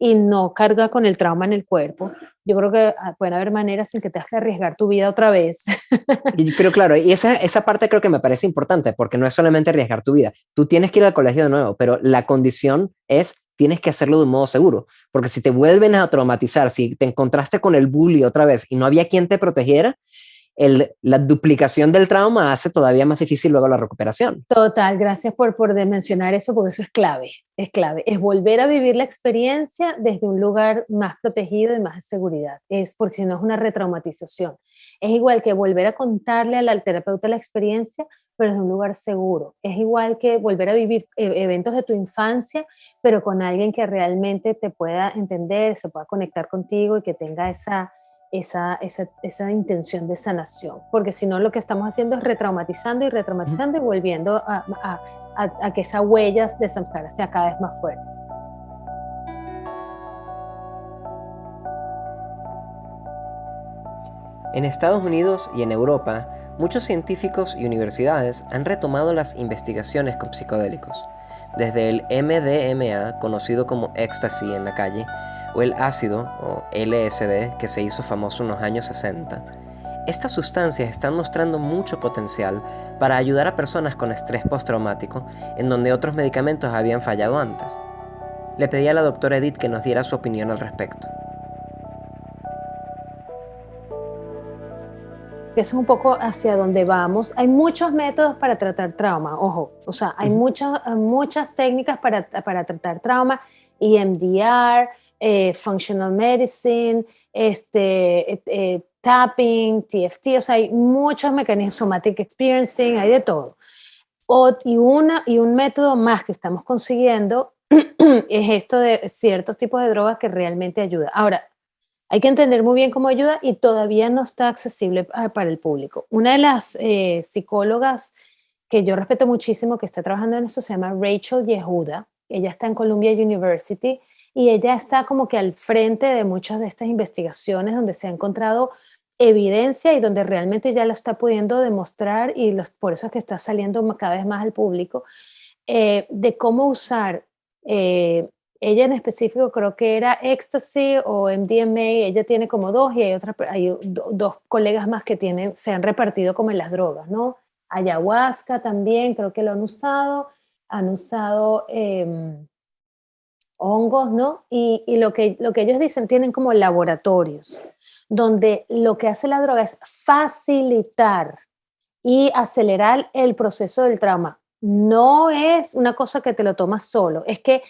y no carga con el trauma en el cuerpo. Yo creo que pueden haber maneras en que tengas que arriesgar tu vida otra vez. Pero claro, y esa parte creo que me parece importante, porque no es solamente arriesgar tu vida. Tú tienes que ir al colegio de nuevo, pero la condición es, tienes que hacerlo de un modo seguro, porque si te vuelven a traumatizar, si te encontraste con el bully otra vez y no había quien te protegiera, la duplicación del trauma hace todavía más difícil luego la recuperación. Total, gracias por mencionar eso, porque eso es clave, es volver a vivir la experiencia desde un lugar más protegido y más de seguridad, es porque si no es una retraumatización. Es igual que volver a contarle al terapeuta la experiencia, pero desde un lugar seguro. Es igual que volver a vivir eventos de tu infancia, pero con alguien que realmente te pueda entender, se pueda conectar contigo y que tenga esa intención de sanación, porque si no lo que estamos haciendo es retraumatizando y Ujú. retraumatizando y volviendo a que esa huella de samskara sea cada vez más fuerte. En Estados Unidos y en Europa, muchos científicos y universidades han retomado las investigaciones con psicodélicos, desde el MDMA, conocido como ecstasy en la calle, o el ácido, o LSD, que se hizo famoso en los años 60. Estas sustancias están mostrando mucho potencial para ayudar a personas con estrés postraumático, en donde otros medicamentos habían fallado antes. Le pedí a la doctora Edith que nos diera su opinión al respecto. Que eso es un poco hacia donde vamos. Hay muchos métodos para tratar trauma, ojo, o sea, hay Ujú. muchas técnicas para tratar trauma, EMDR, functional medicine, tapping, TFT, o sea, hay muchos mecanismos, somatic experiencing, hay de todo. Y un método más que estamos consiguiendo es esto de ciertos tipos de drogas que realmente ayuda. Ahora, hay que entender muy bien cómo ayuda y todavía no está accesible para el público. Una de las psicólogas que yo respeto muchísimo, que está trabajando en esto, se llama Rachel Yehuda. Ella está en Columbia University y ella está como que al frente de muchas de estas investigaciones donde se ha encontrado evidencia y donde realmente ya lo está pudiendo demostrar y por eso es que está saliendo cada vez más al público, de cómo usar, ella en específico creo que era Ecstasy o MDMA, ella tiene como dos y hay dos colegas más que se han repartido como en las drogas, ¿no? Ayahuasca también creo que lo han usado hongos, ¿no? Y lo que ellos dicen, tienen como laboratorios, donde lo que hace la droga es facilitar y acelerar el proceso del trauma. No es una cosa que te lo tomas solo, es que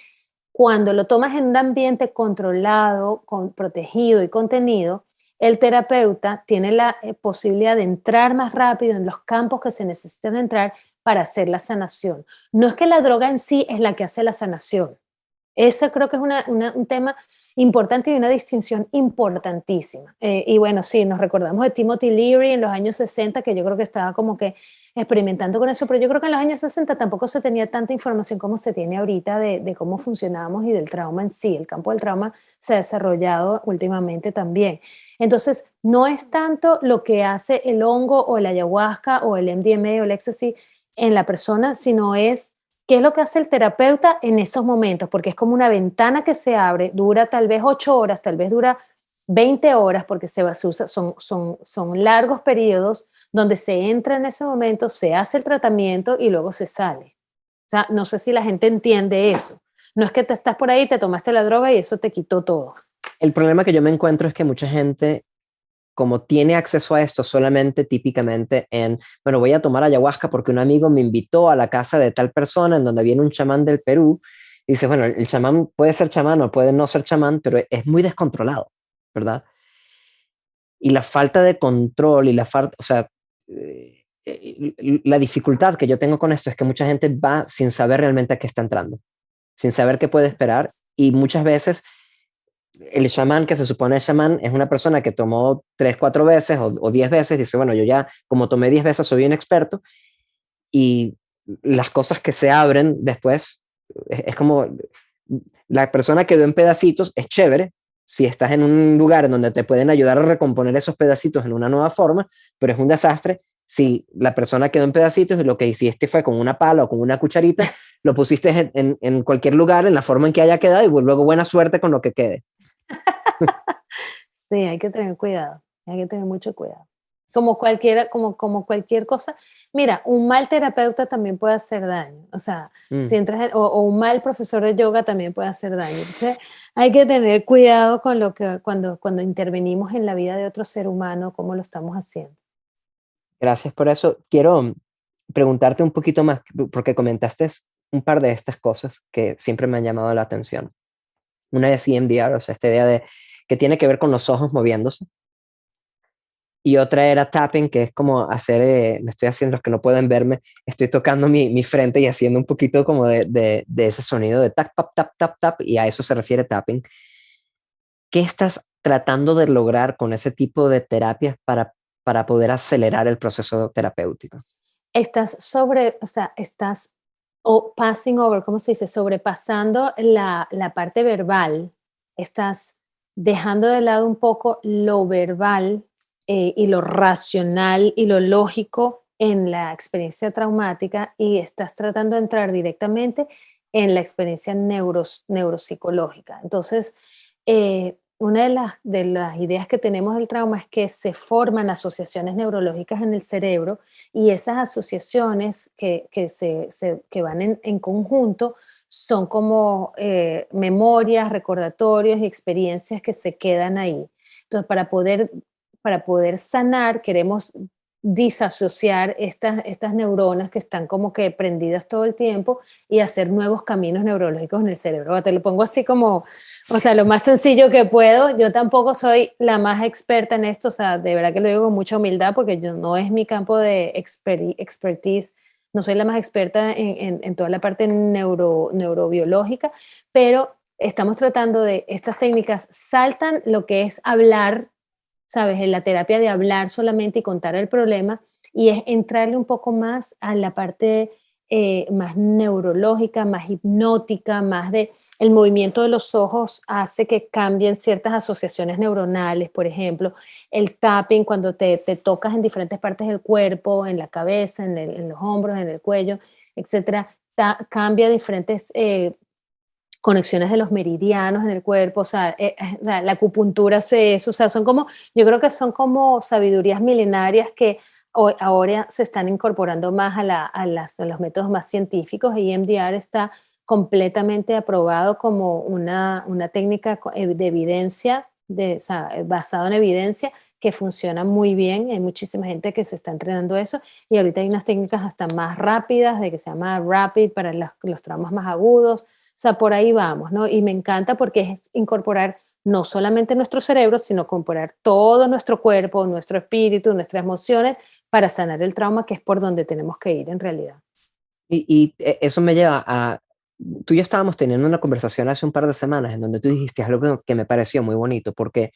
cuando lo tomas en un ambiente controlado, protegido y contenido, el terapeuta tiene la posibilidad de entrar más rápido en los campos que se necesitan entrar para hacer la sanación. No es que la droga en sí es la que hace la sanación, Ese creo que es un tema importante y una distinción importantísima. Y bueno, sí, nos recordamos de Timothy Leary en los años 60, que yo creo que estaba como que experimentando con eso, pero yo creo que en los años 60 tampoco se tenía tanta información como se tiene ahorita de cómo funcionábamos y del trauma en sí. El campo del trauma se ha desarrollado últimamente también. Entonces, no es tanto lo que hace el hongo o el ayahuasca o el MDMA o el ecstasy en la persona, sino es qué es lo que hace el terapeuta en esos momentos, porque es como una ventana que se abre, dura tal vez 8 horas, tal vez dura 20 horas, porque se usa, son largos periodos donde se entra en ese momento, se hace el tratamiento y luego se sale. O sea, no sé si la gente entiende eso. No es que te estás por ahí, te tomaste la droga y eso te quitó todo. El problema que yo me encuentro es que mucha gente, como tiene acceso a esto solamente típicamente bueno, voy a tomar ayahuasca porque un amigo me invitó a la casa de tal persona en donde viene un chamán del Perú, y dice, bueno, el chamán puede ser chamán o puede no ser chamán, pero es muy descontrolado, ¿verdad? Y la falta de control y o sea, la dificultad que yo tengo con esto es que mucha gente va sin saber realmente a qué está entrando, sin saber qué puede esperar, y muchas veces el chamán que se supone es chamán es una persona que tomó 3, 4 veces o 10 veces, dice, bueno, yo ya como tomé 10 veces soy un experto, y las cosas que se abren después es como la persona quedó en pedacitos, es chévere si estás en un lugar en donde te pueden ayudar a recomponer esos pedacitos en una nueva forma, pero es un desastre si la persona quedó en pedacitos y lo que hiciste fue con una pala o con una cucharita, lo pusiste en cualquier lugar, en la forma en que haya quedado, y luego buena suerte con lo que quede. Sí, hay que tener cuidado, hay que tener mucho cuidado. Como cualquiera, como cualquier cosa. Mira, un mal terapeuta también puede hacer daño. O sea, si entras o un mal profesor de yoga también puede hacer daño. Entonces, hay que tener cuidado con lo que cuando intervenimos en la vida de otro ser humano, cómo lo estamos haciendo. Gracias por eso. Quiero preguntarte un poquito más, porque comentaste un par de estas cosas que siempre me han llamado la atención. Una es EMDR, o sea, esta idea de que tiene que ver con los ojos moviéndose. Y otra era tapping, que es como hacer, me estoy haciendo, los que no pueden verme, estoy tocando mi frente y haciendo un poquito como de ese sonido de tap, tap, tap, tap, tap, y a eso se refiere tapping. ¿Qué estás tratando de lograr con ese tipo de terapias para poder acelerar el proceso terapéutico? O sea, estás o passing over, ¿cómo se dice? Sobrepasando la parte verbal. Estás dejando de lado un poco lo verbal y lo racional y lo lógico en la experiencia traumática y estás tratando de entrar directamente en la experiencia neuropsicológica. Entonces, una de las ideas que tenemos del trauma es que se forman asociaciones neurológicas en el cerebro y esas asociaciones que van en conjunto son como memorias, recordatorios y experiencias que se quedan ahí. Entonces, para poder sanar, queremos disasociar estas neuronas que están como que prendidas todo el tiempo y hacer nuevos caminos neurológicos en el cerebro. Te lo pongo así como, o sea, lo más sencillo que puedo. Yo tampoco soy la más experta en esto, o sea, de verdad que lo digo con mucha humildad porque yo no es mi campo de expertise, no soy la más experta en toda la parte neurobiológica, pero estamos tratando de, estas técnicas saltan lo que es hablar, ¿sabes? En la terapia de hablar solamente y contar el problema, y es entrarle un poco más a la parte más neurológica, más hipnótica, más de el movimiento de los ojos hace que cambien ciertas asociaciones neuronales, por ejemplo, el tapping cuando te tocas en diferentes partes del cuerpo, en la cabeza, en los hombros, en el cuello, etcétera, cambia diferentes conexiones de los meridianos en el cuerpo, o sea, la acupuntura hace eso, o sea, yo creo que son como sabidurías milenarias que ahora se están incorporando más a los métodos más científicos, y EMDR está completamente aprobado como una técnica de evidencia, o sea, basado en evidencia, que funciona muy bien. Hay muchísima gente que se está entrenando eso, y ahorita hay unas técnicas hasta más rápidas, de que se llama Rapid para los traumas más agudos. O sea, por ahí vamos, ¿no? Y me encanta porque es incorporar no solamente nuestro cerebro, sino incorporar todo nuestro cuerpo, nuestro espíritu, nuestras emociones para sanar el trauma, que es por donde tenemos que ir en realidad. Y eso me lleva a tú y yo estábamos teniendo una conversación hace un par de semanas en donde tú dijiste algo que me pareció muy bonito, porque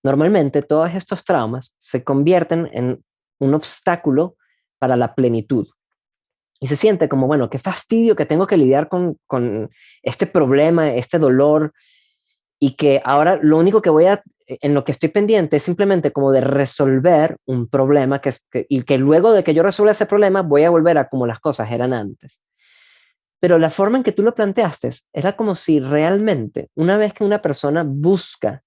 normalmente todos estos traumas se convierten en un obstáculo para la plenitud. Y se siente como, bueno, qué fastidio que tengo que lidiar con este problema, este dolor, y que ahora lo único que en lo que estoy pendiente es simplemente como de resolver un problema y que luego de que yo resuelva ese problema voy a volver a como las cosas eran antes. Pero la forma en que tú lo planteaste era como si realmente una vez que una persona busca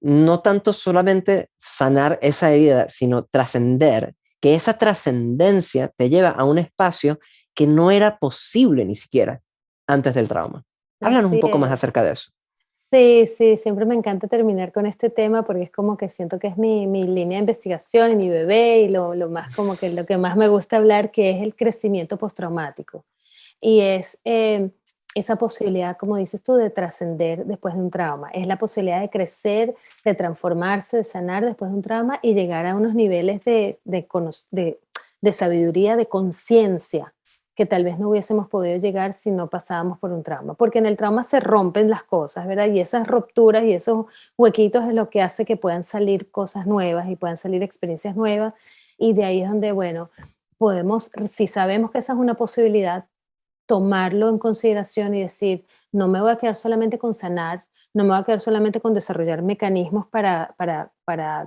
no tanto solamente sanar esa herida, sino trascender, que esa trascendencia te lleva a un espacio que no era posible ni siquiera antes del trauma. Háblanos un Así poco más es. acerca de eso. Sí, sí, siempre me encanta terminar con este tema porque es como que siento que es mi línea de investigación y mi bebé y lo más como que lo que más me gusta hablar, que es el crecimiento postraumático. Y es esa posibilidad, como dices tú, de trascender después de un trauma. Es la posibilidad de crecer, de transformarse, de sanar después de un trauma y llegar a unos niveles de sabiduría, de conciencia, que tal vez no hubiésemos podido llegar si no pasábamos por un trauma. Porque en el trauma se rompen las cosas, ¿verdad? Y esas rupturas y esos huequitos es lo que hace que puedan salir cosas nuevas y puedan salir experiencias nuevas. Y de ahí es donde, bueno, podemos, si sabemos que esa es una posibilidad, tomarlo en consideración y decir, no me voy a quedar solamente con sanar, no me voy a quedar solamente con desarrollar mecanismos para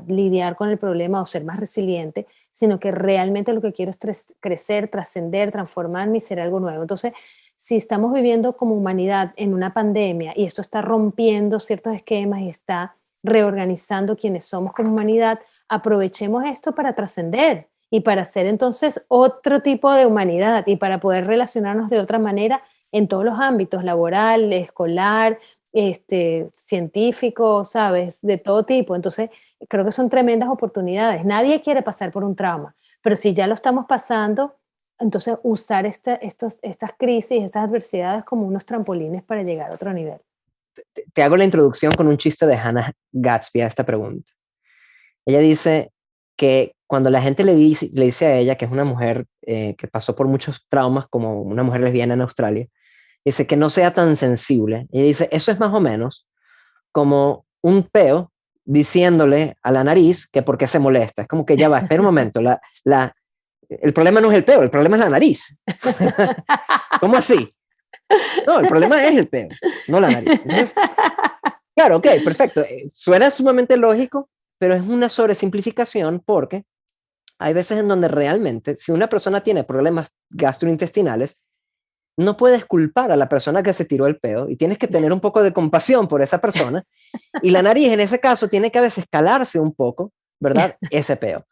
lidiar con el problema o ser más resiliente, sino que realmente lo que quiero es crecer, trascender, transformarme y ser algo nuevo. Entonces, si estamos viviendo como humanidad en una pandemia y esto está rompiendo ciertos esquemas y está reorganizando quienes somos como humanidad, aprovechemos esto para trascender y para ser entonces otro tipo de humanidad y para poder relacionarnos de otra manera en todos los ámbitos, laboral, escolar, científico, ¿sabes? De todo tipo. Entonces, creo que son tremendas oportunidades. Nadie quiere pasar por un trauma, pero si ya lo estamos pasando, entonces usar estas crisis, estas adversidades como unos trampolines para llegar a otro nivel. Te hago la introducción con un chiste de Hannah Gatsby a esta pregunta. Ella dice que cuando la gente le dice a ella, que es una mujer que pasó por muchos traumas como una mujer lesbiana en Australia, dice que no sea tan sensible. Ella dice, eso es más o menos como un peo diciéndole a la nariz que por qué se molesta. Es como que ya va, espera un momento, el problema no es el peo, el problema es la nariz. ¿Cómo así? No, el problema es el peo, no la nariz. Entonces, claro, ok, perfecto. Suena sumamente lógico, pero es una sobresimplificación porque hay veces en donde realmente, si una persona tiene problemas gastrointestinales, no puedes culpar a la persona que se tiró el peo y tienes que tener un poco de compasión por esa persona. Y la nariz en ese caso tiene que a veces calarse un poco, ¿verdad? Ese peo.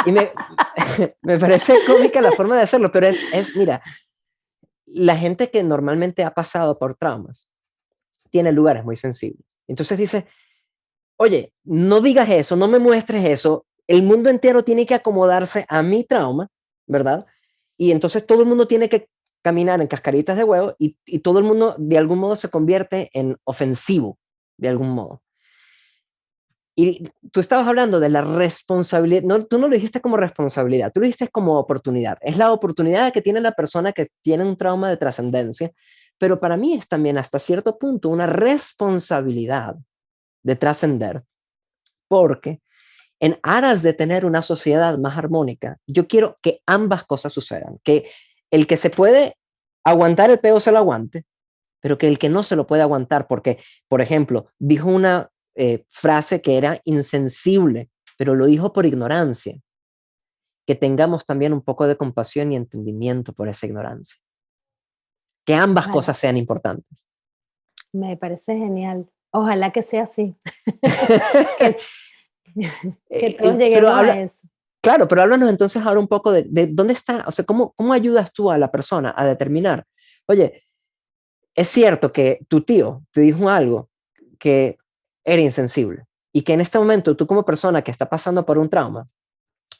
Y me parece cómica la forma de hacerlo, pero mira, la gente que normalmente ha pasado por traumas tiene lugares muy sensibles. Entonces dice, oye, no digas eso, no me muestres eso, el mundo entero tiene que acomodarse a mi trauma, ¿verdad? Y entonces todo el mundo tiene que caminar en cascaritas de huevo y todo el mundo de algún modo se convierte en ofensivo, de algún modo. Y tú estabas hablando de la responsabilidad, no, tú no lo dijiste como responsabilidad, tú lo dijiste como oportunidad. Es la oportunidad que tiene la persona que tiene un trauma de trascendencia, pero para mí es también hasta cierto punto una responsabilidad de trascender, porque en aras de tener una sociedad más armónica, yo quiero que ambas cosas sucedan, que el que se puede aguantar el peo se lo aguante, pero que el que no se lo puede aguantar, porque, por ejemplo, dijo una frase que era insensible, pero lo dijo por ignorancia, que tengamos también un poco de compasión y entendimiento por esa ignorancia, que ambas Ojalá, cosas sean importantes. me parece genial. Ojalá que sea así, que, que todos Pero lleguemos a habla, eso. claro, pero háblanos entonces ahora un poco de dónde está, o sea, cómo ayudas tú a la persona a determinar, oye, es cierto que tu tío te dijo algo que era insensible y que en este momento tú como persona que está pasando por un trauma,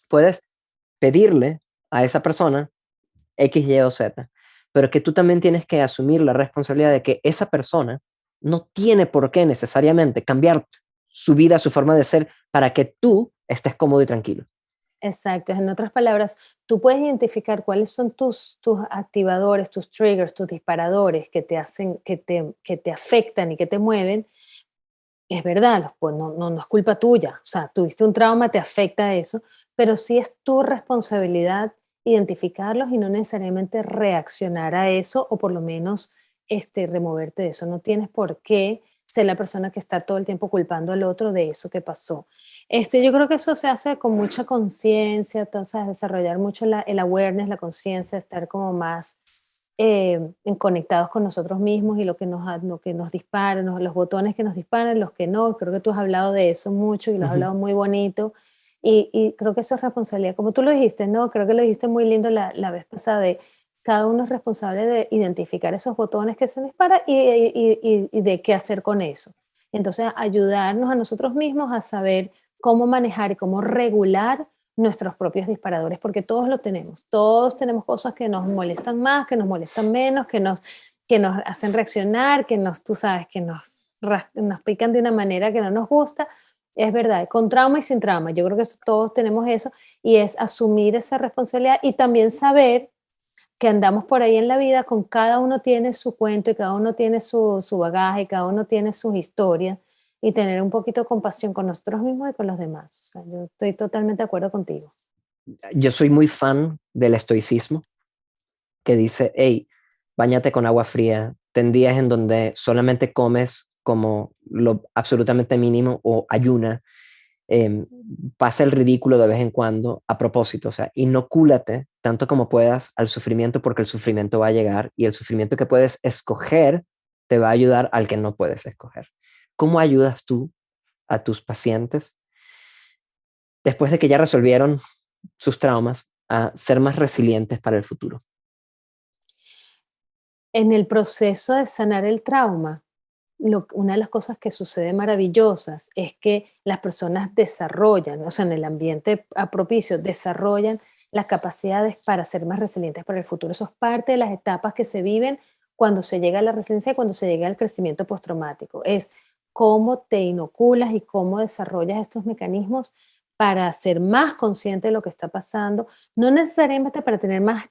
puedes pedirle a esa persona X, Y o Z, pero que tú también tienes que asumir la responsabilidad de que esa persona no tiene por qué necesariamente cambiar su vida, su forma de ser, para que tú estés cómodo y tranquilo. Exacto. En otras palabras, tú puedes identificar cuáles son tus activadores, tus triggers, tus disparadores que te hacen, que te afectan y que te mueven. Es verdad, pues no es culpa tuya. O sea, tuviste un trauma, te afecta eso, pero sí es tu responsabilidad identificarlos y no necesariamente reaccionar a eso o por lo menos removerte de eso. No tienes por qué ser la persona que está todo el tiempo culpando al otro de eso que pasó. Yo creo que eso se hace con mucha conciencia, entonces desarrollar mucho el awareness, la conciencia, estar como más conectados con nosotros mismos y lo que nos dispara, los botones que nos disparan, los que no. Creo que tú has hablado de eso mucho y lo has Ujú. hablado muy bonito. Y creo que eso es responsabilidad, como tú lo dijiste, ¿no? Creo que lo dijiste muy lindo la vez pasada, de cada uno es responsable de identificar esos botones que se disparan y de qué hacer con eso. Entonces, ayudarnos a nosotros mismos a saber cómo manejar y cómo regular nuestros propios disparadores, porque todos tenemos cosas que nos molestan más, que nos molestan menos, que nos hacen reaccionar, tú sabes, nos pican de una manera que no nos gusta. Es verdad, con trauma y sin trauma, yo creo que todos tenemos eso, y es asumir esa responsabilidad y también saber que andamos por ahí en la vida, con cada uno tiene su cuento y cada uno tiene su bagaje, y cada uno tiene sus historias, y tener un poquito de compasión con nosotros mismos y con los demás. O sea, yo estoy totalmente de acuerdo contigo. Yo soy muy fan del estoicismo, que dice, hey, báñate con agua fría, ten días en donde solamente comes como lo absolutamente mínimo o ayuna, eh, pasa el ridículo de vez en cuando a propósito, o sea, inocúlate tanto como puedas al sufrimiento, porque el sufrimiento va a llegar y el sufrimiento que puedes escoger te va a ayudar al que no puedes escoger. ¿Cómo ayudas tú a tus pacientes después de que ya resolvieron sus traumas a ser más resilientes para el futuro? En el proceso de sanar el trauma, una de las cosas que sucede maravillosas es que las personas desarrollan, o sea, en el ambiente propicio, desarrollan las capacidades para ser más resilientes para el futuro. Eso es parte de las etapas que se viven cuando se llega a la resiliencia y cuando se llega al crecimiento postraumático. Es cómo te inoculas y cómo desarrollas estos mecanismos para ser más consciente de lo que está pasando, no necesariamente para tener más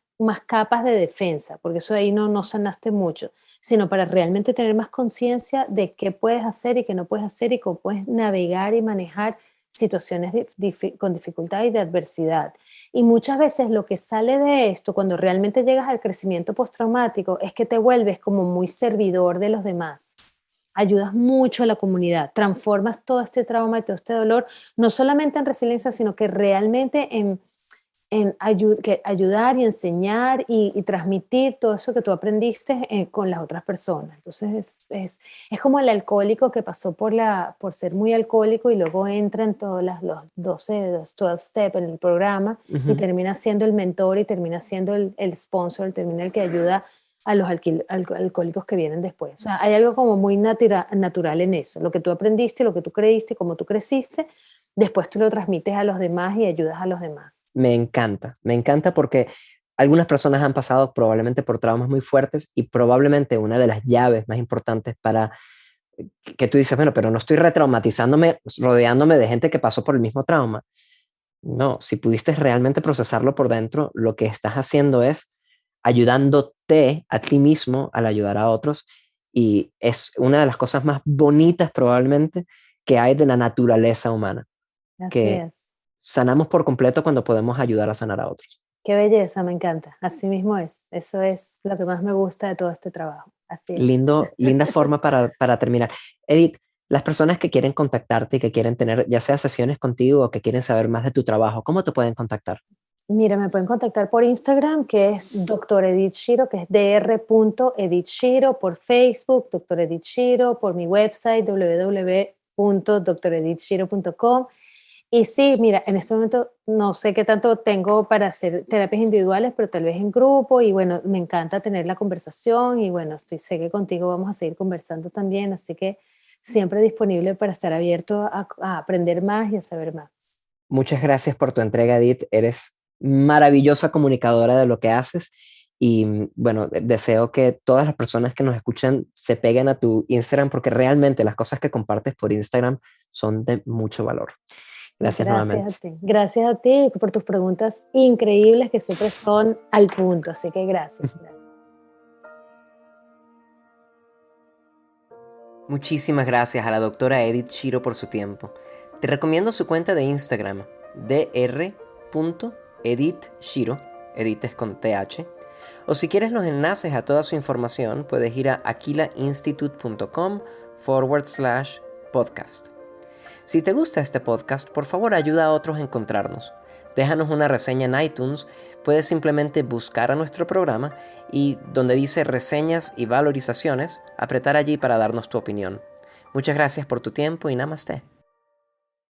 capas de defensa, porque eso ahí no sanaste mucho, sino para realmente tener más conciencia de qué puedes hacer y qué no puedes hacer y cómo puedes navegar y manejar situaciones con dificultad y de adversidad. Y muchas veces lo que sale de esto, cuando realmente llegas al crecimiento postraumático, es que te vuelves como muy servidor de los demás. Ayudas mucho a la comunidad, transformas todo este trauma y todo este dolor, no solamente en resiliencia, sino que realmente que ayudar y enseñar y transmitir todo eso que tú aprendiste con las otras personas. Entonces es como el alcohólico que pasó por ser muy alcohólico y luego entra en todos los 12 steps en el programa y Ujú. termina siendo el mentor y termina siendo el sponsor, termina el que ayuda a los alcohólicos que vienen después. O sea, hay algo como muy natural en eso. Lo que tú aprendiste, lo que tú creíste, cómo tú creciste, después tú lo transmites a los demás y ayudas a los demás. Me encanta porque algunas personas han pasado probablemente por traumas muy fuertes y probablemente una de las llaves más importantes para que tú dices, bueno, pero no estoy retraumatizándome, rodeándome de gente que pasó por el mismo trauma. No, si pudiste realmente procesarlo por dentro, lo que estás haciendo es ayudándote a ti mismo al ayudar a otros, y es una de las cosas más bonitas probablemente que hay de la naturaleza humana, Así que es. sanamos por completo cuando podemos ayudar a sanar a otros. Qué belleza, me encanta. Así mismo es. Eso es lo que más me gusta de todo este trabajo. Así es. Linda forma para terminar. Edith, las personas que quieren contactarte y que quieren tener ya sea sesiones contigo o que quieren saber más de tu trabajo, ¿cómo te pueden contactar? Mira, me pueden contactar por Instagram, que es Dr. Edith Shiro, que es dr.edith Shiro, por Facebook, Dr. Edith Shiro, por mi website, www.dredithshiro.com. Y sí, mira, en este momento no sé qué tanto tengo para hacer terapias individuales, pero tal vez en grupo, y bueno, me encanta tener la conversación y bueno, sé que contigo vamos a seguir conversando también, así que siempre disponible para estar abierto a aprender más y a saber más. Muchas gracias por tu entrega, Edith. Eres maravillosa comunicadora de lo que haces y bueno, deseo que todas las personas que nos escuchan se peguen a tu Instagram porque realmente las cosas que compartes por Instagram son de mucho valor. Gracias nuevamente. Gracias a ti por tus preguntas increíbles que siempre son al punto, así que gracias. Muchísimas gracias a la doctora Edith Shiro por su tiempo. Te recomiendo su cuenta de Instagram, dr.edithshiro, Edith es con TH, o si quieres los enlaces a toda su información, puedes ir a aquilainstitute.com/podcast. Si te gusta este podcast, por favor ayuda a otros a encontrarnos. Déjanos una reseña en iTunes, puedes simplemente buscar a nuestro programa y donde dice reseñas y valorizaciones, apretar allí para darnos tu opinión. Muchas gracias por tu tiempo y namaste.